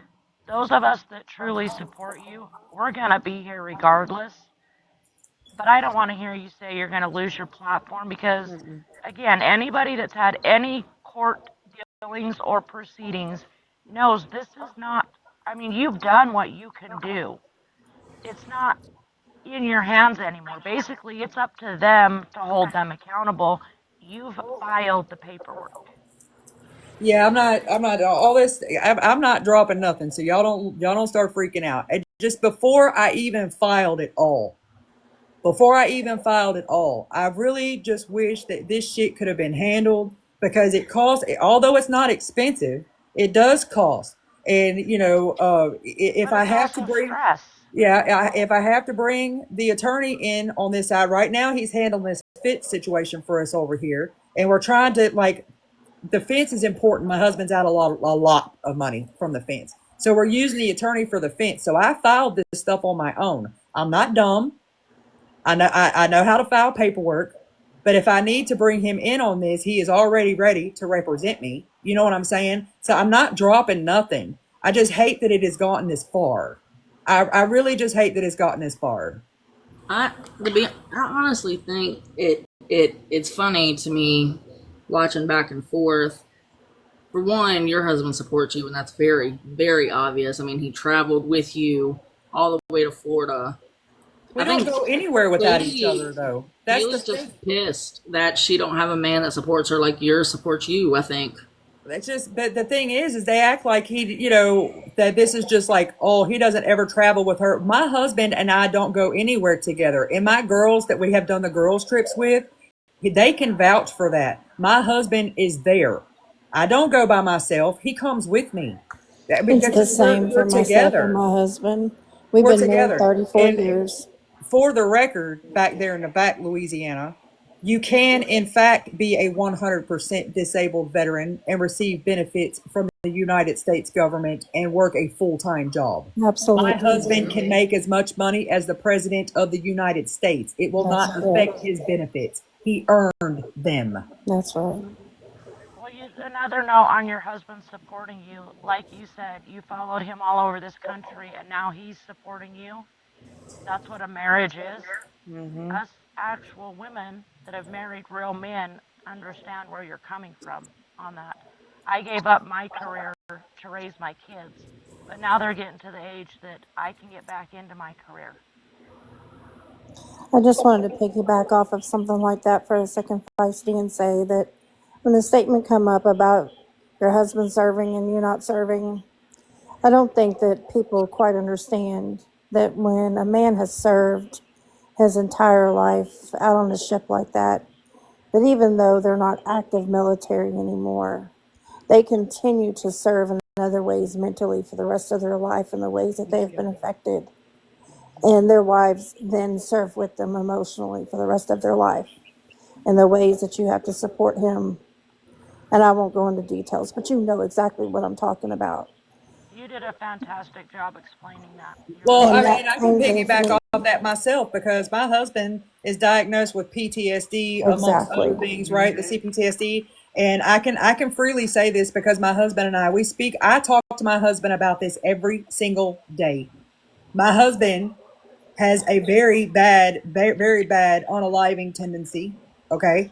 Those of us that truly support you, we're going to be here regardless. But I don't want to hear you say you're going to lose your platform because, Mm-mm. again, anybody that's had any court dealings or proceedings knows this is not, I mean, you've done what you can do. It's not in your hands anymore. Basically, it's up to them to hold them accountable. You've filed the paperwork. Yeah, I'm not all this. I'm not dropping nothing. So y'all don't start freaking out. And just before I even filed it all, I really just wish that this shit could have been handled because it costs, although it's not expensive, it does cost. And, if But I it's have to also bring, stress. yeah, if I have to bring the attorney in on this side, right now he's handling this fit situation for us over here. And we're trying to, like, the fence is important. My husband's out a lot of money from the fence. So we're using the attorney for the fence. So I filed this stuff on my own. I'm not dumb. I know how to file paperwork, but if I need to bring him in on this, he is already ready to represent me. You know what I'm saying? So I'm not dropping nothing. I just hate that it has gotten this far. I really just hate that it's gotten this far. I I honestly think it's funny to me watching back and forth. For one, your husband supports you, and that's very, very obvious. I mean, he traveled with you all the way to Florida. We I don't think go anywhere without each Kaylee, other, though. That's the Kaylee's just thing. pissed that she don't have a man that supports her like yours supports you. I think. That's just, but the thing is they act like that this is just like, oh, he doesn't ever travel with her. My husband and I don't go anywhere together. And my girls that we have done the girls' trips with, they can vouch for that. My husband is there. I don't go by myself. He comes with me. It's Because the same we're for myself and together. my husband. We've We're been married together. 34 And years. for the record, back there in the back, Louisiana, you can, in fact, be a 100% disabled veteran and receive benefits from the United States government and work a full time job. My Absolutely. husband can make as much money as the President of the United States. It will That's not affect correct. his benefits. He earned them. That's right. Well, another note on your husband supporting you. Like you said, you followed him all over this country, and now he's supporting you. That's what a marriage is. Hmm. Us actual women that have married real men understand where you're coming from on that. I gave up my career to raise my kids, but now they're getting to the age that I can get back into my career. I just wanted to piggyback off of something like that for a second, Feisty, and say that when the statement come up about your husband serving and you not serving, I don't think that people quite understand that when a man has served his entire life out on a ship like that, that even though they're not active military anymore, they continue to serve in other ways mentally for the rest of their life in the ways that they've been affected. And their wives then serve with them emotionally for the rest of their life in the ways that you have to support him. And I won't go into details, but you know exactly what I'm talking about. You did a fantastic job explaining that. You Well, really I And did. that mean, I can angers piggyback me. off that myself because my husband is diagnosed with PTSD amongst other Exactly. things, right? The CPTSD. And I can freely say this because my husband and I talk to my husband about this every single day. My husband has a very bad unaliving tendency, okay,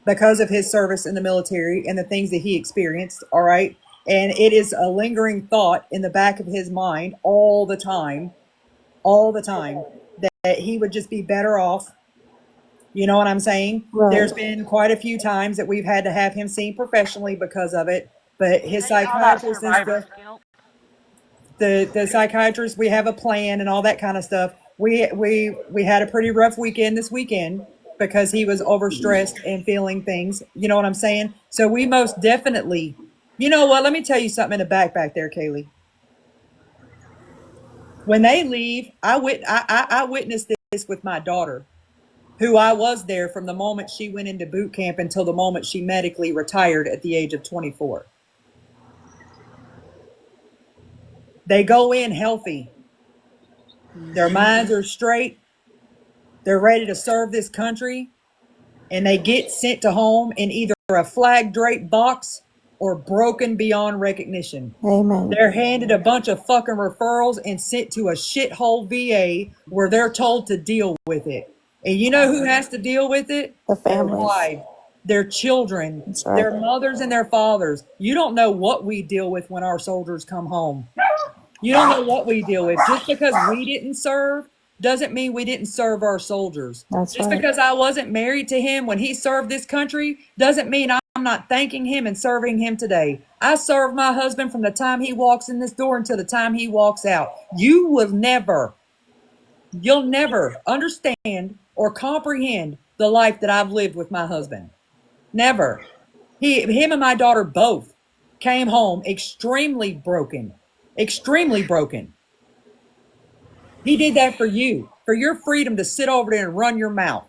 because of his service in the military and the things that he experienced, all right? And it is a lingering thought in the back of his mind all the time, that he would just be better off. You know what I'm saying? Right. There's been quite a few times that we've had to have him seen professionally because of it, but his They call that psychiatrist and stuff, survivor's guilt. the psychiatrist, we have a plan and all that kind of stuff. We had a pretty rough weekend this weekend because he was overstressed and feeling things. You know what I'm saying? So we most definitely, you know what? Let me tell you something in the back there, Kaylee. When they leave, I witnessed this with my daughter, who I was there from the moment she went into boot camp until the moment she medically retired at the age of 24. They go in healthy. Their minds are straight. They're ready to serve this country, and they get sent to home in either a flag draped box or broken beyond recognition. Amen. They're handed a bunch of fucking referrals and sent to a shithole VA where they're told to deal with it. And you know who has to deal with it? The Their families. wives, their children, That's right. their mothers, and their fathers. You don't know what we deal with when our soldiers come home. You don't know what we deal with. Just because we didn't serve doesn't mean we didn't serve our soldiers. That's Just right. because I wasn't married to him when he served this country doesn't mean I'm not thanking him and serving him today. I serve my husband from the time he walks in this door until the time he walks out. You'll never understand or comprehend the life that I've lived with my husband. Never. Him and my daughter both came home extremely broken. Extremely broken. He did that for you, for your freedom to sit over there and run your mouth.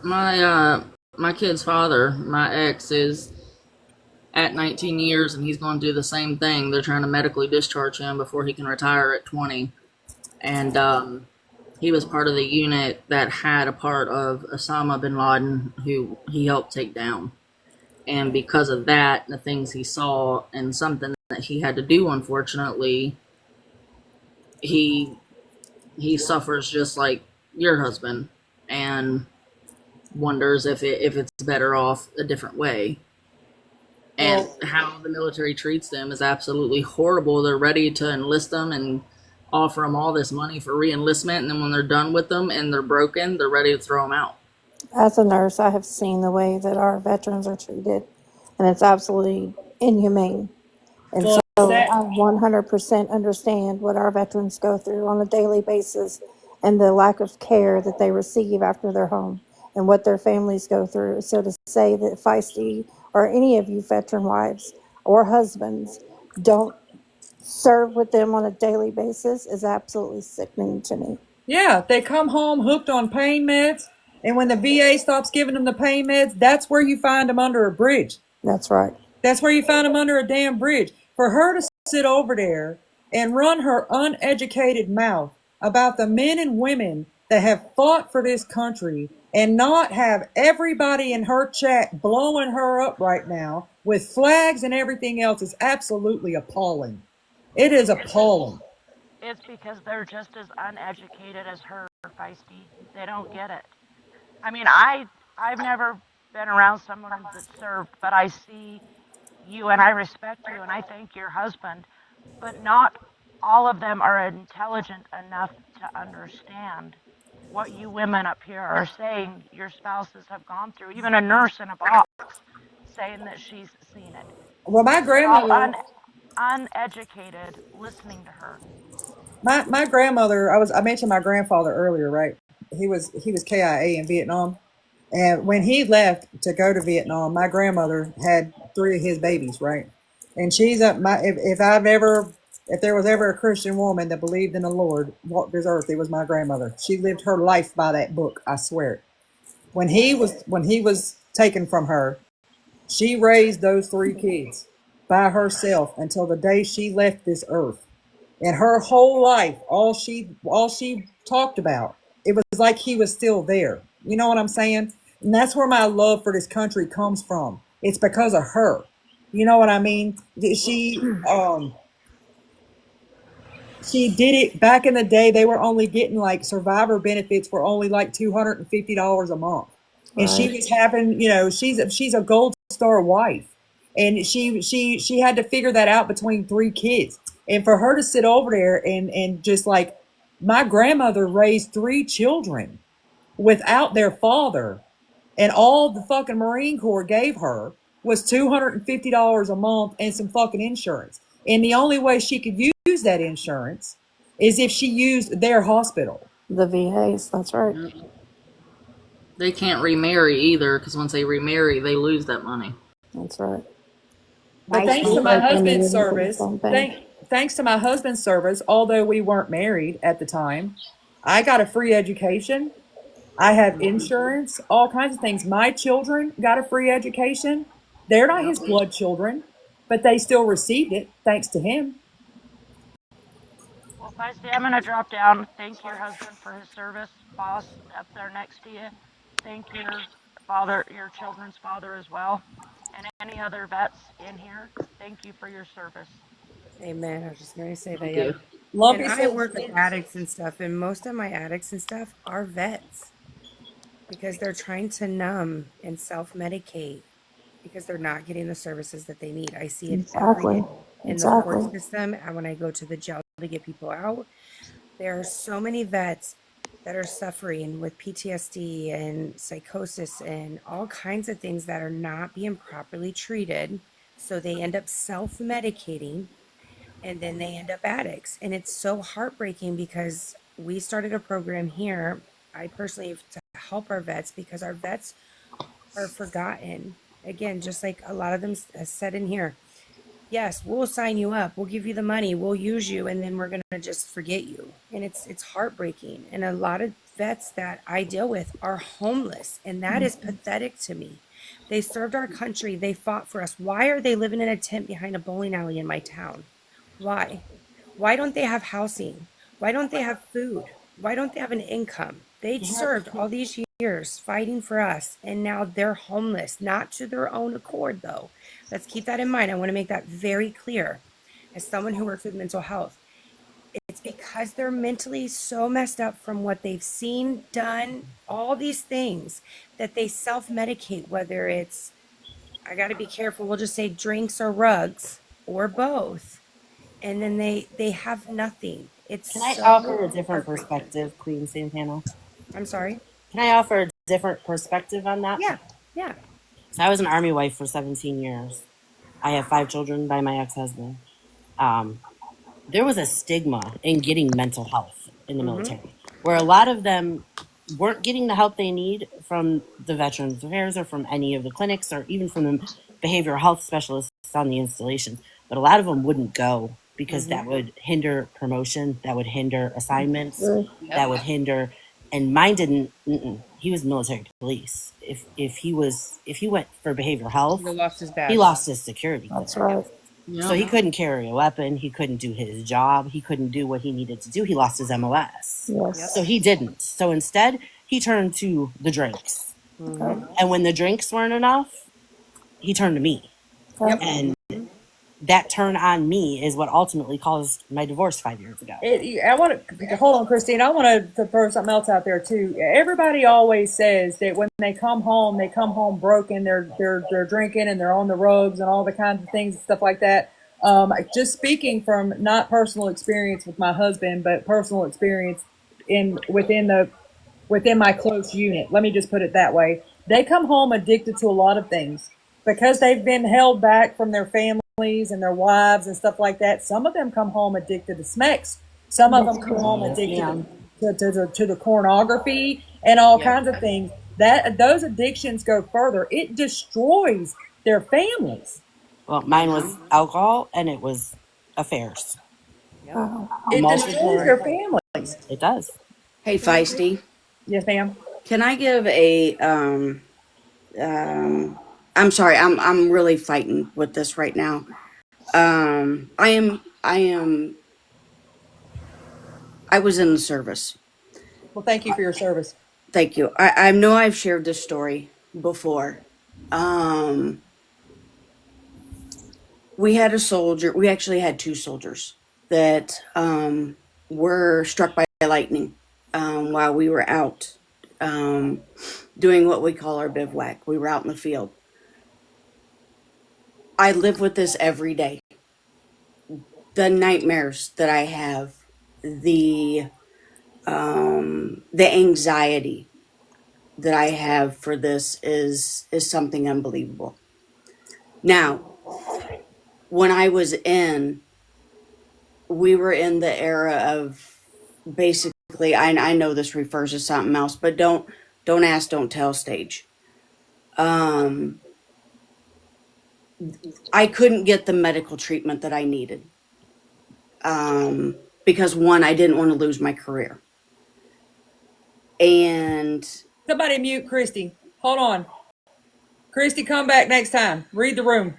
My kid's father, my ex, is at 19 years, and he's going to do the same thing. They're trying to medically discharge him before he can retire at 20. And he was part of the unit that had a part of Osama bin Laden, who he helped take down. And because of that, the things he saw, and something that he had to do, unfortunately, he he suffers just like your husband and wonders if it's better off a different way. And Well, how the military treats them is absolutely horrible. They're ready to enlist them and offer them all this money for re-enlistment, and then when they're done with them and they're broken, they're ready to throw them out. As a nurse, I have seen the way that our veterans are treated, and it's absolutely inhumane. And well, so that I 100% understand what our veterans go through on a daily basis and the lack of care that they receive after they're home and what their families go through. So to say that Feisty or any of you veteran wives or husbands don't serve with them on a daily basis is absolutely sickening to me. yeah, they come home hooked on pain meds, and when the VA stops giving them the pain meds, that's where you find them under a bridge. That's right. That's where you find them under a damn bridge. For her to sit over there and run her uneducated mouth about the men and women that have fought for this country and not have everybody in her chat blowing her up right now with flags and everything else is absolutely appalling. It is appalling. It's because they're just as uneducated as her, Feisty. They don't get it. I mean, I've never been around someone that served, but I see you and I respect you and I thank your husband, but not all of them are intelligent enough to understand what you women up here are saying your spouses have gone through. Even a nurse in a box saying that she's seen it. Well, my They're all grandmother, uneducated listening to her. my grandmother, I mentioned my grandfather earlier, right? He was KIA in Vietnam. And when he left to go to Vietnam, my grandmother had three of his babies, right? And she's a my if there was ever a Christian woman that believed in the Lord walked this earth, it was my grandmother. She lived her life by that book, I swear. When he was taken from her, she raised those three kids by herself until the day she left this earth. And her whole life, all she talked about, it was like he was still there. You know what I'm saying? And that's where my love for this country comes from. It's because of her. You know what I mean? She did it back in the day. They were only getting like survivor benefits for only like $250 a month, and she Right. was having, she's a gold star wife, and she had to figure that out between three kids, and for her to sit over there and just like my grandmother raised three children without their father, and all the fucking Marine Corps gave her was $250 a month and some fucking insurance. And the only way she could use that insurance is if she used their hospital. The VAs, that's right. They can't remarry either because once they remarry, they lose that money. That's right. But The thanks to Feisty. my VA can husband's use them for the service, same thing. thanks to my husband's service, although we weren't married at the time, I got a free education. I have insurance, all kinds of things. My children got a free education. They're not Yep. his blood children, but they still received it thanks to him. Well, Feisty, I'm going to drop down. Thank your husband for his service. Boss up there next to you. Thank your father, your children's father as well. And any other vets in here, thank you for your service. Amen. I was just going to say that. Thank Yep. you. Love And you, I sis. work with addicts and stuff, and most of my addicts and stuff are vets because they're trying to numb and self medicate because they're not getting the services that they need. I see it every Exactly. day in the court Exactly. system and when I go to the jail to get people out. There are so many vets that are suffering with PTSD and psychosis and all kinds of things that are not being properly treated. So they end up self medicating and then they end up addicts. And it's so heartbreaking because we started a program here, I personally, to help our vets because our vets are forgotten. Again, just like a lot of them said in here, yes, we'll sign you up, we'll give you the money, we'll use you, and then we're going to just forget you. And it's heartbreaking. And a lot of vets that I deal with are homeless, and that is pathetic to me. They served our country, they fought for us. Why are they living in a tent behind a bowling alley in my town? Why? Why don't they have housing? Why don't they have food? Why don't they have an income? They served all these years fighting for us, and now they're homeless, not to their own accord, though. Let's keep that in mind. I want to make that very clear. As someone who works with mental health, it's because because they're mentally so messed up from what they've seen, done, all these things that they self-medicate, whether it's, I got to be careful, we'll just say drinks or rugs or both. And then they have nothing. It's Can I so offer a different heartbreaking. perspective, Queen Santana? I'm sorry. Can I offer a different perspective on that? Yeah. Yeah. So I was an Army wife for 17 years. I have 5 children by my ex-husband. Um, there was a stigma in getting mental health in the military, where a lot of them weren't getting the help they need from the Veterans Affairs or from any of the clinics or even from the behavioral health specialists on the installations. But a lot of them wouldn't go because that would hinder promotion, that would hinder assignments, that would hinder. And mine didn't. He was military police. If he went for behavioral health, He lost his badge. he lost his security That's clearance. right. Yeah. So he couldn't carry a weapon. He couldn't do his job. He couldn't do what he needed to do. He lost his MOS. Yes. So he didn't. So instead, he turned to the drinks. Okay. And when the drinks weren't enough, he turned to me. Yep. And that turn on me is what ultimately caused my divorce 5 years ago. I want to hold on, Christine. I want to throw something else out there too. Everybody always says that when they come home broken. They're drinking and they're on the rugs and all the kinds of things and stuff like that. Just speaking from not personal experience with my husband, but personal experience within my close unit. Let me just put it that way. They come home addicted to a lot of things because they've been held back from their families and their wives and stuff like that. Some of them come home addicted to smecks. Some of them come home addicted to the pornography and all kinds of things. Those addictions go further. It destroys their families. Well, mine was alcohol and it was affairs. Wow. It Multiple- destroys their families. It does. Hey, Feisty, Yes, ma'am. can I give a I'm sorry, I'm really fighting with this right now. I was in the service. Well, thank you for your service. Thank you. I know I've shared this story before. We had a soldier, we actually had 2 soldiers that were struck by lightning while we were out doing what we call our bivouac. We were out in the field. I live with this every day. The nightmares that I have, the anxiety that I have for this is something unbelievable. Now, when I was we were in the era of basically, I know this refers to something else, but don't ask, don't tell stage. I couldn't get the medical treatment that I needed. Because one, I didn't want to lose my career. And Somebody mute Christy. Hold on. Christy, come back next time. Read the room.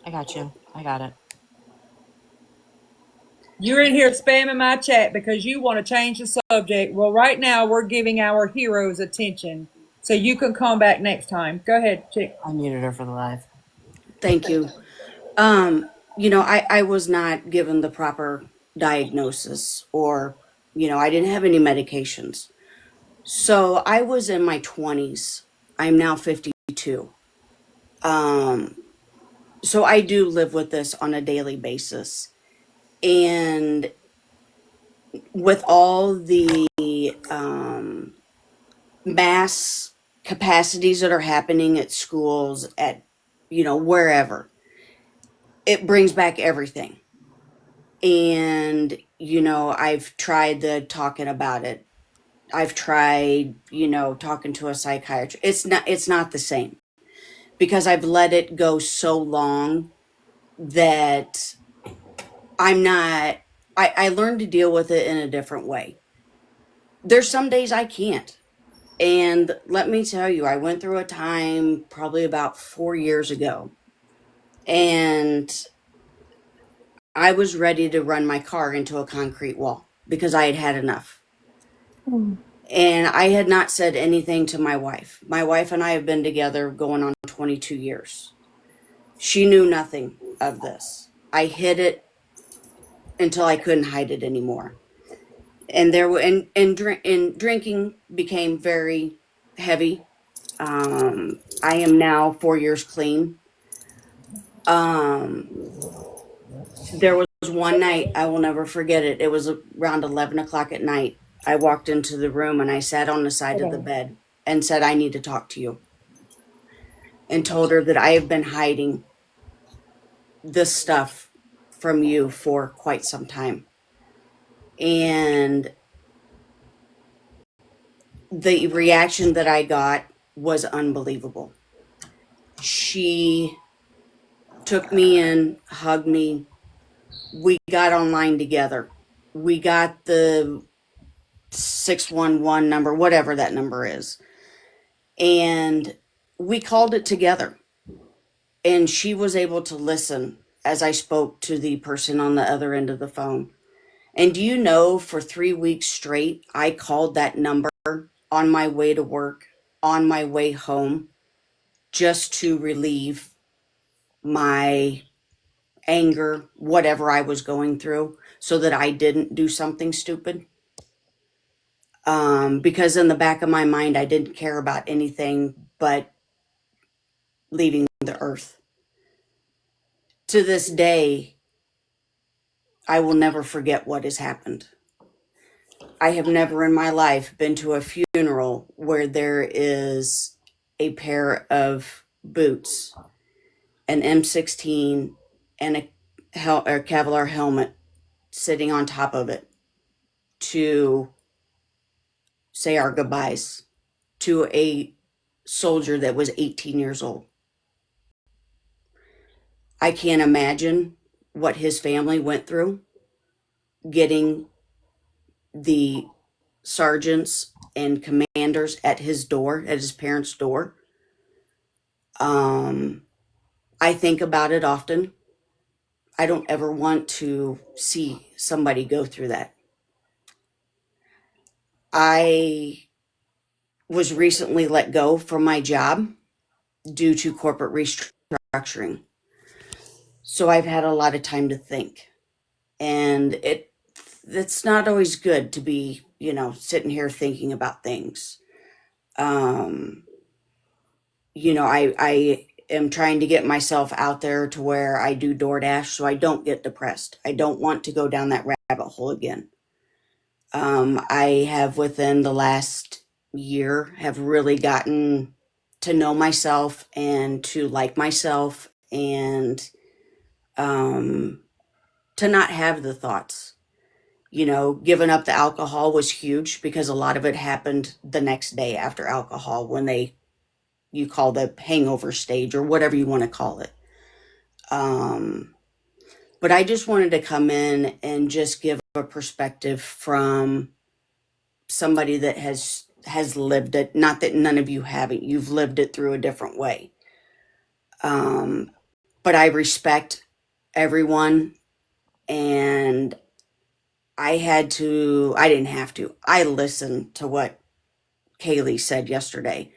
I got you. I got it. You're in here spamming my chat because you want to change the subject. Well, right now we're giving our heroes attention. So you can come back next time. Go ahead, chick. I muted her for the live. thank you. I was not given the proper diagnosis or, I didn't have any medications. So I was in my 20s. I'm now 52. So I do live with this on a daily basis. And with all the mass capacities that are happening at schools, at, wherever, it brings back everything. And, I've tried talking about it. I've tried, talking to a psychiatrist. It's not the same because I've let it go so long that I learned to deal with it in a different way. There's some days I can't. And let me tell you, I went through a time probably about 4 years ago, and I was ready to run my car into a concrete wall because I had had enough. And I had not said anything to my wife. My wife and I have been together going on 22 years. She knew nothing of this. I hid it until I couldn't hide it anymore. and there were and drinking became very heavy. I am now 4 years clean. Um, there was one night I will never forget it. It was around 11 o'clock at night. I walked into the room and I sat on the side of the bed and said, "I need to talk to you," and told her that I have been hiding this stuff from you for quite some time. And the reaction that I got was unbelievable. She took me in, hugged me. We got online together. We got the 611 number, whatever that number is. And we called it together. And she was able to listen as I spoke to the person on the other end of the phone. And do you know, for 3 weeks straight, I called that number on my way to work, on my way home, just to relieve my anger, whatever I was going through, so that I didn't do something stupid. Because in the back of my mind, I didn't care about anything but leaving the earth. To this day, I will never forget what has happened. I have never in my life been to a funeral where there is a pair of boots, an M16, and a Kevlar helmet sitting on top of it to say our goodbyes to a soldier that was 18 years old. I can't imagine what his family went through getting the sergeants and commanders at his door, at his parents' door. I think about it often. I don't ever want to see somebody go through that. I was recently let go from my job due to corporate restructuring. So I've had a lot of time to think. And it's not always good to be, sitting here thinking about things. I am trying to get myself out there to where I do DoorDash so I don't get depressed. I don't want to go down that rabbit hole again. I have, within the last year, have really gotten to know myself and to like myself, and to not have the thoughts. Giving up the alcohol was huge because a lot of it happened the next day after alcohol, when you call the hangover stage or whatever you want to call it. But I just wanted to come in and just give a perspective from somebody that has lived it. Not that none of you haven't. You've lived it through a different way. But I respect everyone, and I didn't have to. I listened to what Kaylee said yesterday,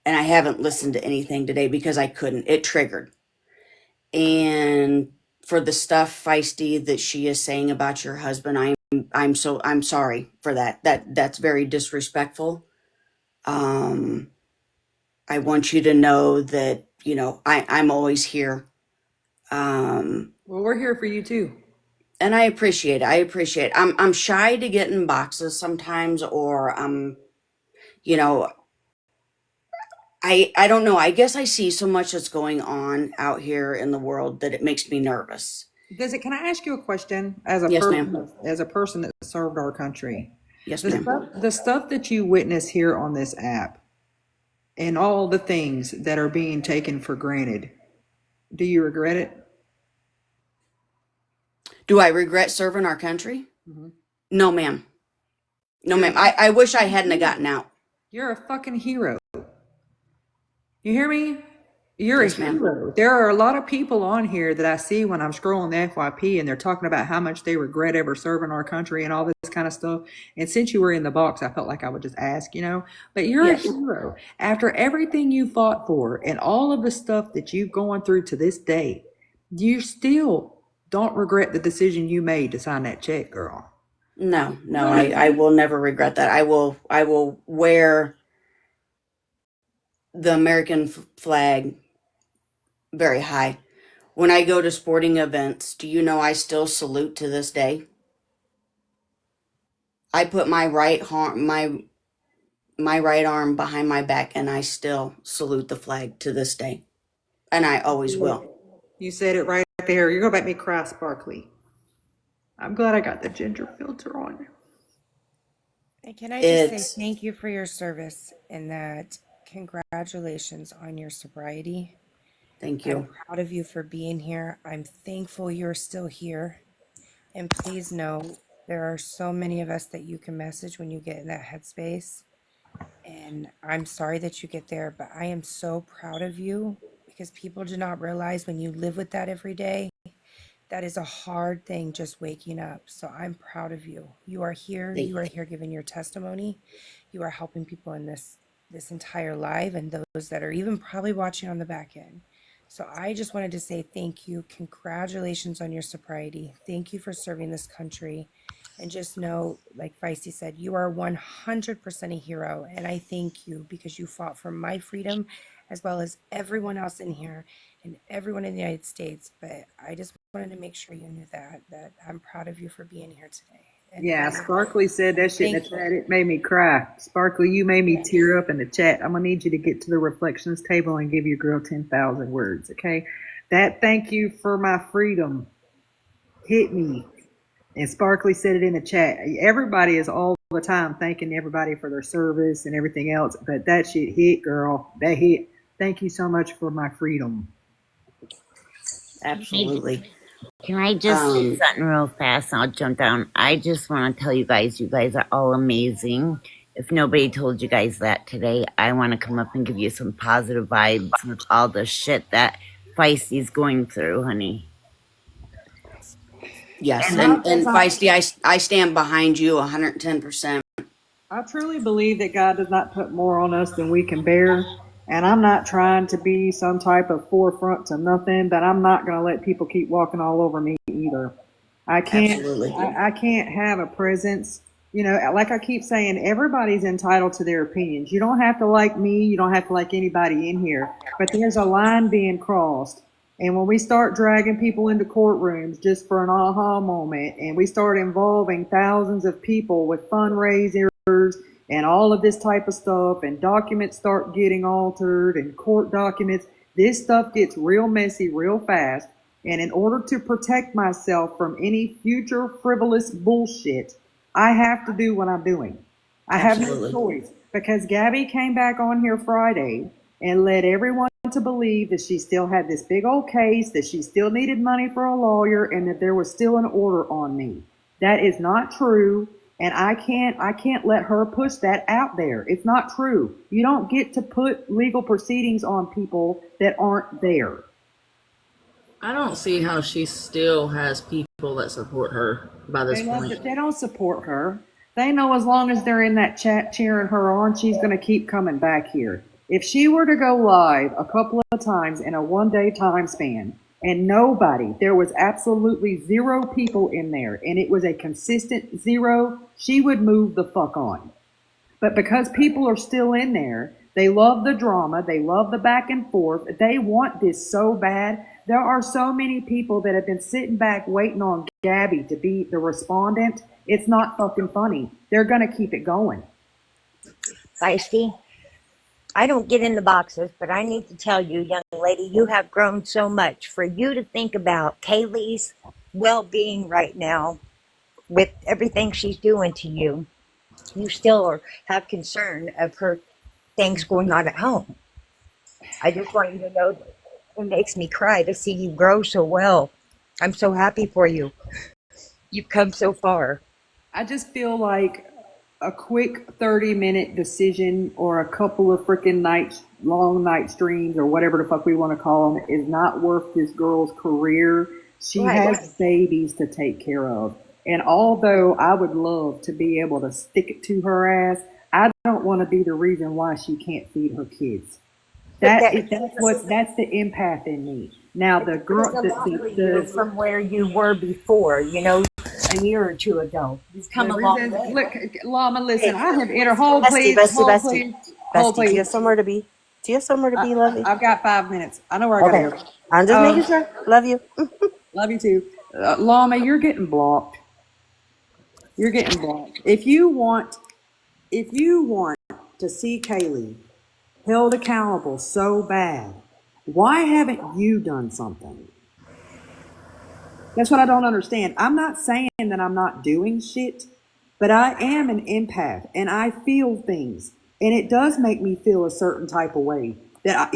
and I haven't listened to anything today because I couldn't. It triggered. And for the stuff, Feisty, that she is saying about your husband, I'm sorry for that. That's very disrespectful. I want you to know that, I'm always here. Well, we're here for you too. And I appreciate it. I'm shy to get in boxes sometimes, or I don't know. I guess I see so much that's going on out here in the world that it makes me nervous. Can I ask you a question as a Yes, person, ma'am. as a person that served our country? Yes, The ma'am. the stuff that you witness here on this app, and all the things that are being taken for granted, do you regret it? Do I regret serving our country? Mm-hmm. No, ma'am. No, ma'am. I wish I hadn't have gotten out. You're a fucking hero. You hear me? You're Yes, a ma'am. hero. There are a lot of people on here that I see when I'm scrolling the FYP, and they're talking about how much they regret ever serving our country and all this kind of stuff. And since you were in the box, I felt like I would just ask, But you're Yes. a hero. After everything you fought for and all of the stuff that you've gone through to this day, you still don't regret the decision you made to sign that check, girl. No, I will never regret that. I will wear the American flag very high. When I go to sporting events, do you know I still salute to this day? I put my right arm behind my back and I still salute the flag to this day. And I always will. You said it right there. You're gonna make me cry, Sparkly. I'm glad I got the ginger filter on. And can I just say It's thank you for your service and that congratulations on your sobriety. Thank I'm you. proud of you for being here. I'm thankful you're still here. And please know there are so many of us that you can message when you get in that headspace. And I'm sorry that you get there, but I am so proud of you because people do not realize when you live with that every day, that is a hard thing just waking up. So I'm proud of you. You are here. Thank You are here giving your testimony. You are helping people in this entire live and those that are even probably watching on the back end. So I just wanted to say thank you. Congratulations on your sobriety. Thank you for serving this country. And just know, like Feisty said, you are 100% a hero. And I thank you because you fought for my freedom as well as everyone else in here and everyone in the United States. But I just wanted to make sure you knew that I'm proud of you for being here today. And Yeah, for Sparkly said that shit in the thank you. chat. It made me cry. Sparkly, you made me Yes. tear up in the chat. I'm gonna need you to get to the reflections table and give your girl 10,000 words, okay? That thank you for my freedom hit me. And Sparkly said it in the chat. Everybody is all the time thanking everybody for their service and everything else, but that shit hit, girl. That hit. Thank you so much for my freedom. Absolutely. Can I just say something real fast? I'll jump down. I just want to tell you guys are all amazing. If nobody told you guys that today, I want to come up and give you some positive vibes with all the shit that Feisty's going through, honey. Yes, And and Feisty, I stand behind you 110%. I truly believe that God does not put more on us than we can bear. And I'm not trying to be some type of forefront to nothing, but I'm not going to let people keep walking all over me either. Absolutely. I can't have a presence. You know, like I keep saying, everybody's entitled to their opinions. You don't have to like me. You don't have to like anybody in here. But there's a line being crossed. And when we start dragging people into courtrooms just for an aha moment, and we start involving thousands of people with fundraisers and all of this type of stuff, and documents start getting altered and court documents, this stuff gets real messy real fast. And in order to protect myself from any future frivolous bullshit, I have to do what I'm doing. I have no Absolutely. choice because Gabby came back on here Friday and led everyone to believe that she still had this big old case, that she still needed money for a lawyer, and that there was still an order on me. That is not true, and I can't let her push that out there. It's not true. You don't get to put legal proceedings on people that aren't there. I don't see how she still has people that support her by this point. They don't support her. They know as long as they're in that chat cheering her on, she's going to keep coming back here. If she were to go live a couple of times in a one-day time span and there was absolutely zero people in there and it was a consistent zero, she would move the fuck on. But because people are still in there, they love the drama, they love the back and forth, they want this so bad. There are so many people that have been sitting back waiting on Gabby to be the respondent. It's not fucking funny. They're going to keep it going. Feisty, I don't get in the boxes, but I need to tell you, young lady, you have grown so much. For you to think about Kaylee's well-being right now with everything she's doing to you, you still have concern of her things going on at home. I just want you to know that it makes me cry to see you grow so well. I'm so happy for you. You've come so far. I just feel like a quick 30-minute decision or a couple of freaking long night streams or whatever the fuck we want to call them is not worth this girl's career. She has babies to take care of. And although I would love to be able to stick it to her ass, I don't want to be the reason why she can't feed her kids. That's the empath in me. Now the girl, from where you were before, you know, a year or two ago. You've come a long way. Look, Llama, listen, Hey, I have inter hold, Bestie, please, bestie, hold, bestie, please, hold, bestie. Do you have please. somewhere to be? Do you have somewhere to be, lovey? I've got 5 minutes. I know where I Okay. gotta go. I'm just making sure. Love you. Love you too. Llama, you're getting blocked. You're getting blocked. If you want to see Kaylee held accountable so bad, why haven't you done something? That's what I don't understand. I'm not saying that I'm not doing shit, but I am an empath and I feel things. And it does make me feel a certain type of way that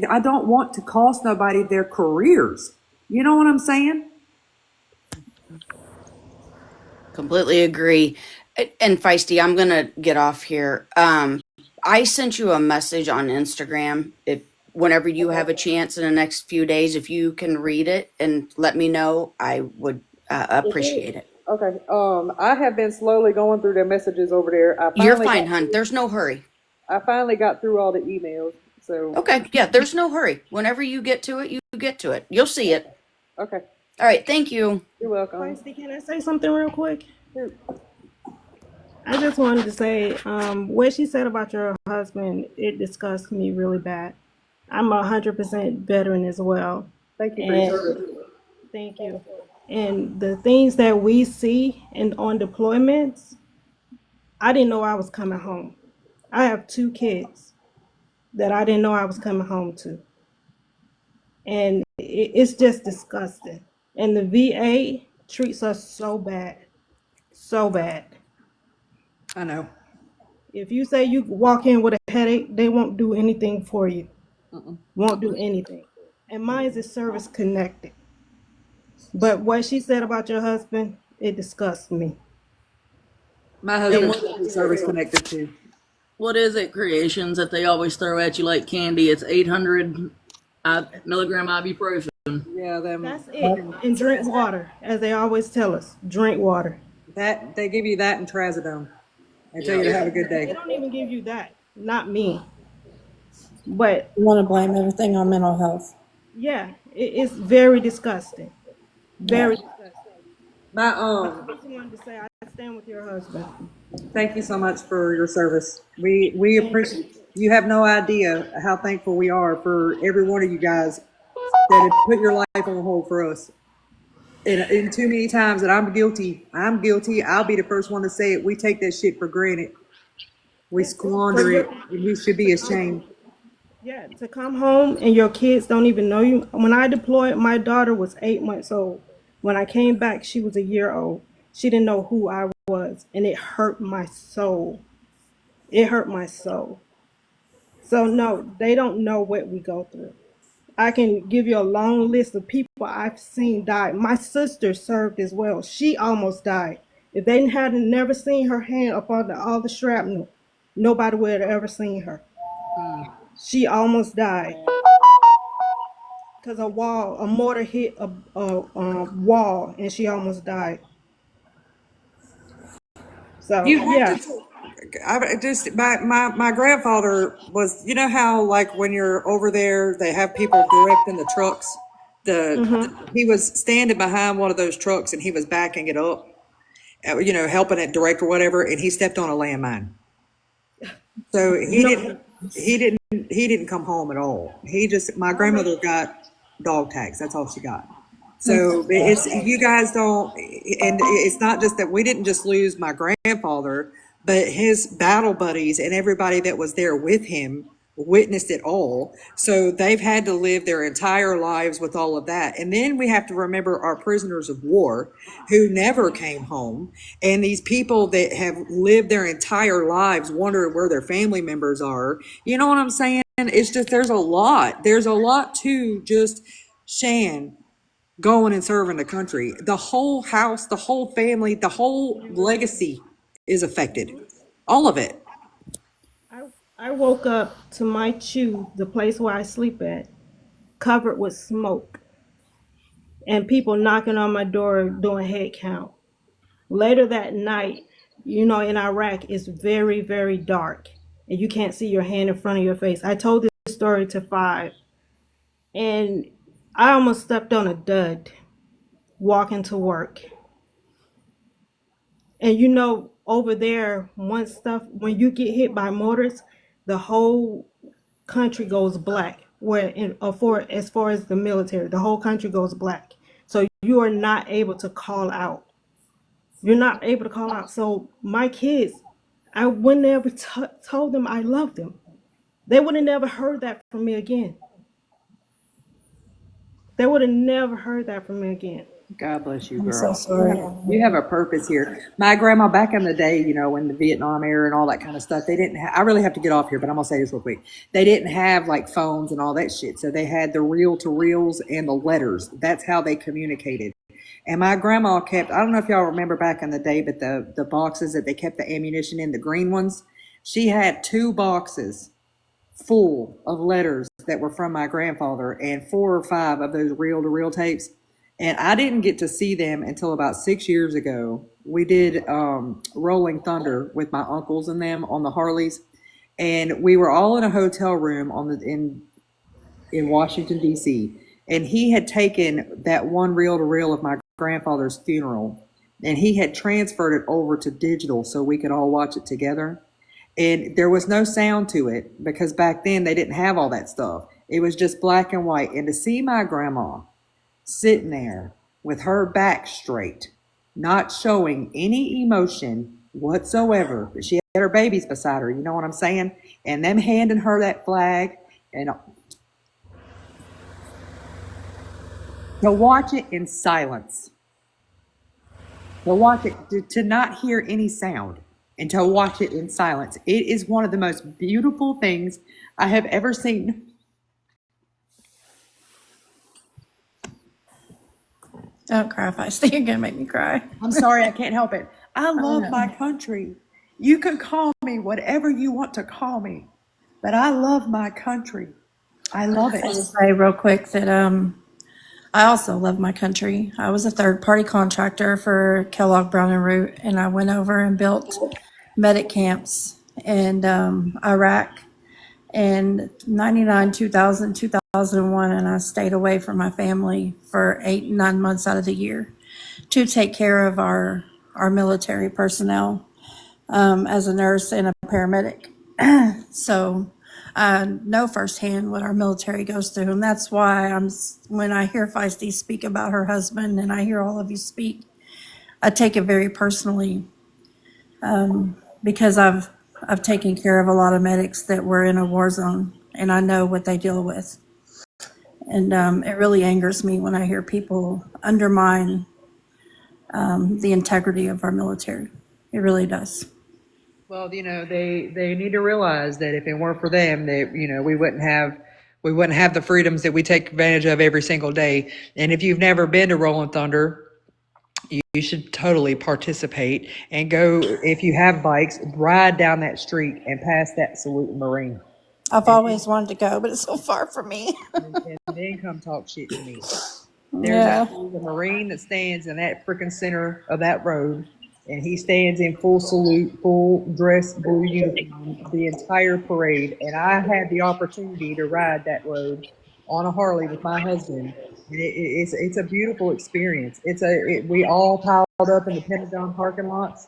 I don't want to cost nobody their careers. You know what I'm saying? Completely agree. And Feisty, I'm gonna get off here. I sent you a message on Instagram. If whenever you have a chance in the next few days, if you can read it and let me know, I would appreciate it. Okay. I have been slowly going through the messages over there. You're fine, hun. There's no hurry. I finally got through all the emails. So Okay, yeah, there's no hurry. Whenever you get to it, you get to it. You'll see it. okay. All right, thank you. You're welcome. Feisty, can I say something real quick? I just wanted to say, what she said about your husband, it disgusts me really bad. I'm 100% veteran as well. Thank you for your And service. thank you. And the things that we see and on deployments, I didn't know I was coming home. I have 2 kids that I didn't know I was coming home to. And it's just disgusting. And the VA treats us so bad, so bad. I know. If you say you walk in with a headache, they won't do anything for you. Won't do anything. And mine is service connected. But what she said about your husband, it disgusts me. My And husband's service connected too. what is it, creations, that they always throw at you like candy? It's 800 milligram ibuprofen. Yeah, them That's it. And drink water, as they always tell us. Drink water. that they give you that and trazodone and tell you to have a good They day. don't even give you that. Not me. But You want to blame everything on mental health. yeah, it's very disgusting. Yeah. Very disgusting. My But I just wanted to say I stand with your husband. thank you so much for your service. We Thank you. appreciate. You have no idea how thankful we are for every one of you guys that have put your life on hold for us. And too many times that I'm guilty. I'm guilty. I'll be the first one to say it. We take that shit for granted. We For squander your it. And we should be to come ashamed. home. Yeah, to come home and your kids don't even know you. When I deployed, my daughter was 8 months old. When I came back, she was a year old. She didn't know who I was, and it hurt my soul. It hurt my soul. So no, they don't know what we go through. I can give you a long list of people I've seen die. My sister served as well. She almost died. If they hadn't never seen her hand up on all the shrapnel, nobody would have ever seen her. She almost died because a mortar hit a wall, and she almost died. So You have yeah. to. I just my grandfather was. You know how like when you're over there, they have people directing the trucks. He was standing behind one of those trucks and he was backing it up. Helping it direct or whatever, and he stepped on a landmine. So You know, he didn't come home at all. My grandmother got dog tags. That's all she got. So it's you guys don't, and it's not just that we didn't just lose my grandfather, but his battle buddies and everybody that was there with him witnessed it all. So they've had to live their entire lives with all of that. And then we have to remember our prisoners of war who never came home, and these people that have lived their entire lives wondering where their family members are. You know what I'm saying? It's just there's a lot. There's a lot to just Shan going and serving the country. The whole house, the whole family, the whole legacy is affected. All of it. I I woke up to my chew, the place where I sleep at, covered with smoke, and people knocking on my door doing head count. Later that night, in Iraq, it's very, very dark, and you can't see your hand in front of your face. I told this story to Five, and I almost stepped on a dud walking to work. And you know, over there, when you get hit by mortars, the whole country goes black. As far as the military, the whole country goes black. So you are not able to call out. You're not able to call out. So my kids, I would never told them I loved them. They would have never heard that from me again. They would have never heard that from me again. God bless you, I'm so girl. sorry. You have a purpose here. My grandma, back in the day, you know, in the Vietnam era and all that kind of stuff, they didn't I really have to get off here, but I'm going to say this real quick. They didn't have like phones and all that shit. So they had the reel to reels and the letters. That's how they communicated. And my grandma kept, I don't know if y'all remember back in the day, but the boxes that they kept the ammunition in, the green ones, she had 2 boxes full of letters that were from my grandfather and 4 or 5 of those reel to reel tapes. And I didn't get to see them until about 6 years ago. We did Rolling Thunder with my uncles and them on the Harleys, and we were all in a hotel room in Washington D.C. And he had taken that one reel to reel of my grandfather's funeral, and he had transferred it over to digital so we could all watch it together. And there was no sound to it because back then they didn't have all that stuff. It was just black and white. And to see my grandma sitting there with her back straight, not showing any emotion whatsoever, but she had her babies beside her, you know what I'm saying? And them handing her that flag, and to watch it in silence, to watch it, to not hear any sound, and to watch it in silence. It is one of the most beautiful things I have ever seen. Don't cry, Feisty. You're gonna make me cry. I'm sorry, I can't help it. I love my country. You can call me whatever you want to call me, but I love my country. I love it. I'll just say real quick that I also love my country. I was a third-party contractor for Kellogg Brown and Root, and I went over and built medic camps in Iraq in 99, 2000, 2001, and I stayed away from my family for 8, 9 months out of the year to take care of our military personnel as a nurse and a paramedic. So I know firsthand what our military goes through, and that's why when I hear Feisty speak about her husband and I hear all of you speak, I take it very personally because I've taken care of a lot of medics that were in a war zone, and I know what they deal with. And it really angers me when I hear people undermine the integrity of our military. It really does. Well, you know, they need to realize that if it weren't for them, we wouldn't have the freedoms that we take advantage of every single day. And if you've never been to Rolling Thunder, you should totally participate and go. If you have bikes, ride down that street and pass that saluting Marine. I've always wanted to go, but it's so far from me. And then come talk shit to me. There's a Marine that stands in that freaking center of that road, and he stands in full salute, full dress, blue uniform, the entire parade. And I had the opportunity to ride that road on a Harley with my husband. It's a beautiful experience. We all piled up in the Pentagon parking lots,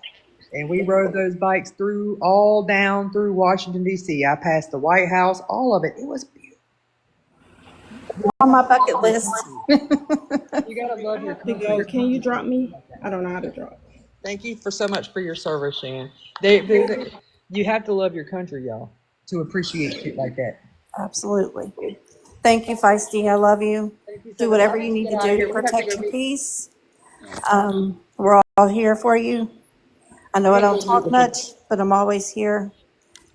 and we rode those bikes all down through Washington D.C. I passed the White House, all of it. It was beautiful. On my bucket list. You gotta love your country. Can you drop me? I don't know how to drop. Thank you so much for your service, Shan. You have to love your country, y'all, to appreciate shit like that. Absolutely. Thank you, Feisty. I love you. Do whatever you need to do to protect your peace. We're all here for you. I know I don't talk much, but I'm always here.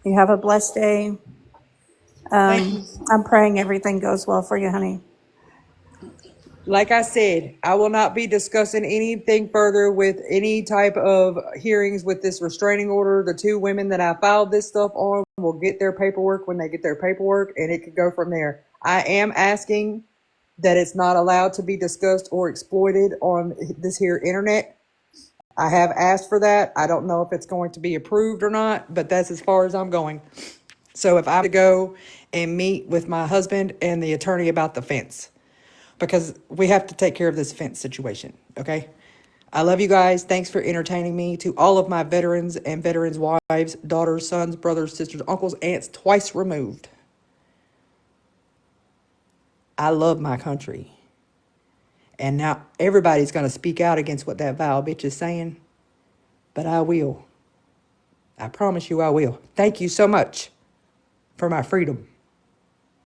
You have a blessed day. I'm praying everything goes well for you, honey. Like I said, I will not be discussing anything further with any type of hearings with this restraining order. The 2 women that I filed this stuff on will get their paperwork when they get their paperwork, and it could go from there. I am asking that it's not allowed to be discussed or exploited on this here internet. I have asked for that. I don't know if it's going to be approved or not, but that's as far as I'm going. So if I have to go and meet with my husband and the attorney about the fence, because we have to take care of this fence situation, okay? I love you guys. Thanks for entertaining me. To all of my veterans and veterans' wives, daughters, sons, brothers, sisters, uncles, aunts, twice removed. I love my country. And now everybody's going to speak out against what that vile bitch is saying. But I will. I promise you I will. Thank you so much for my freedom.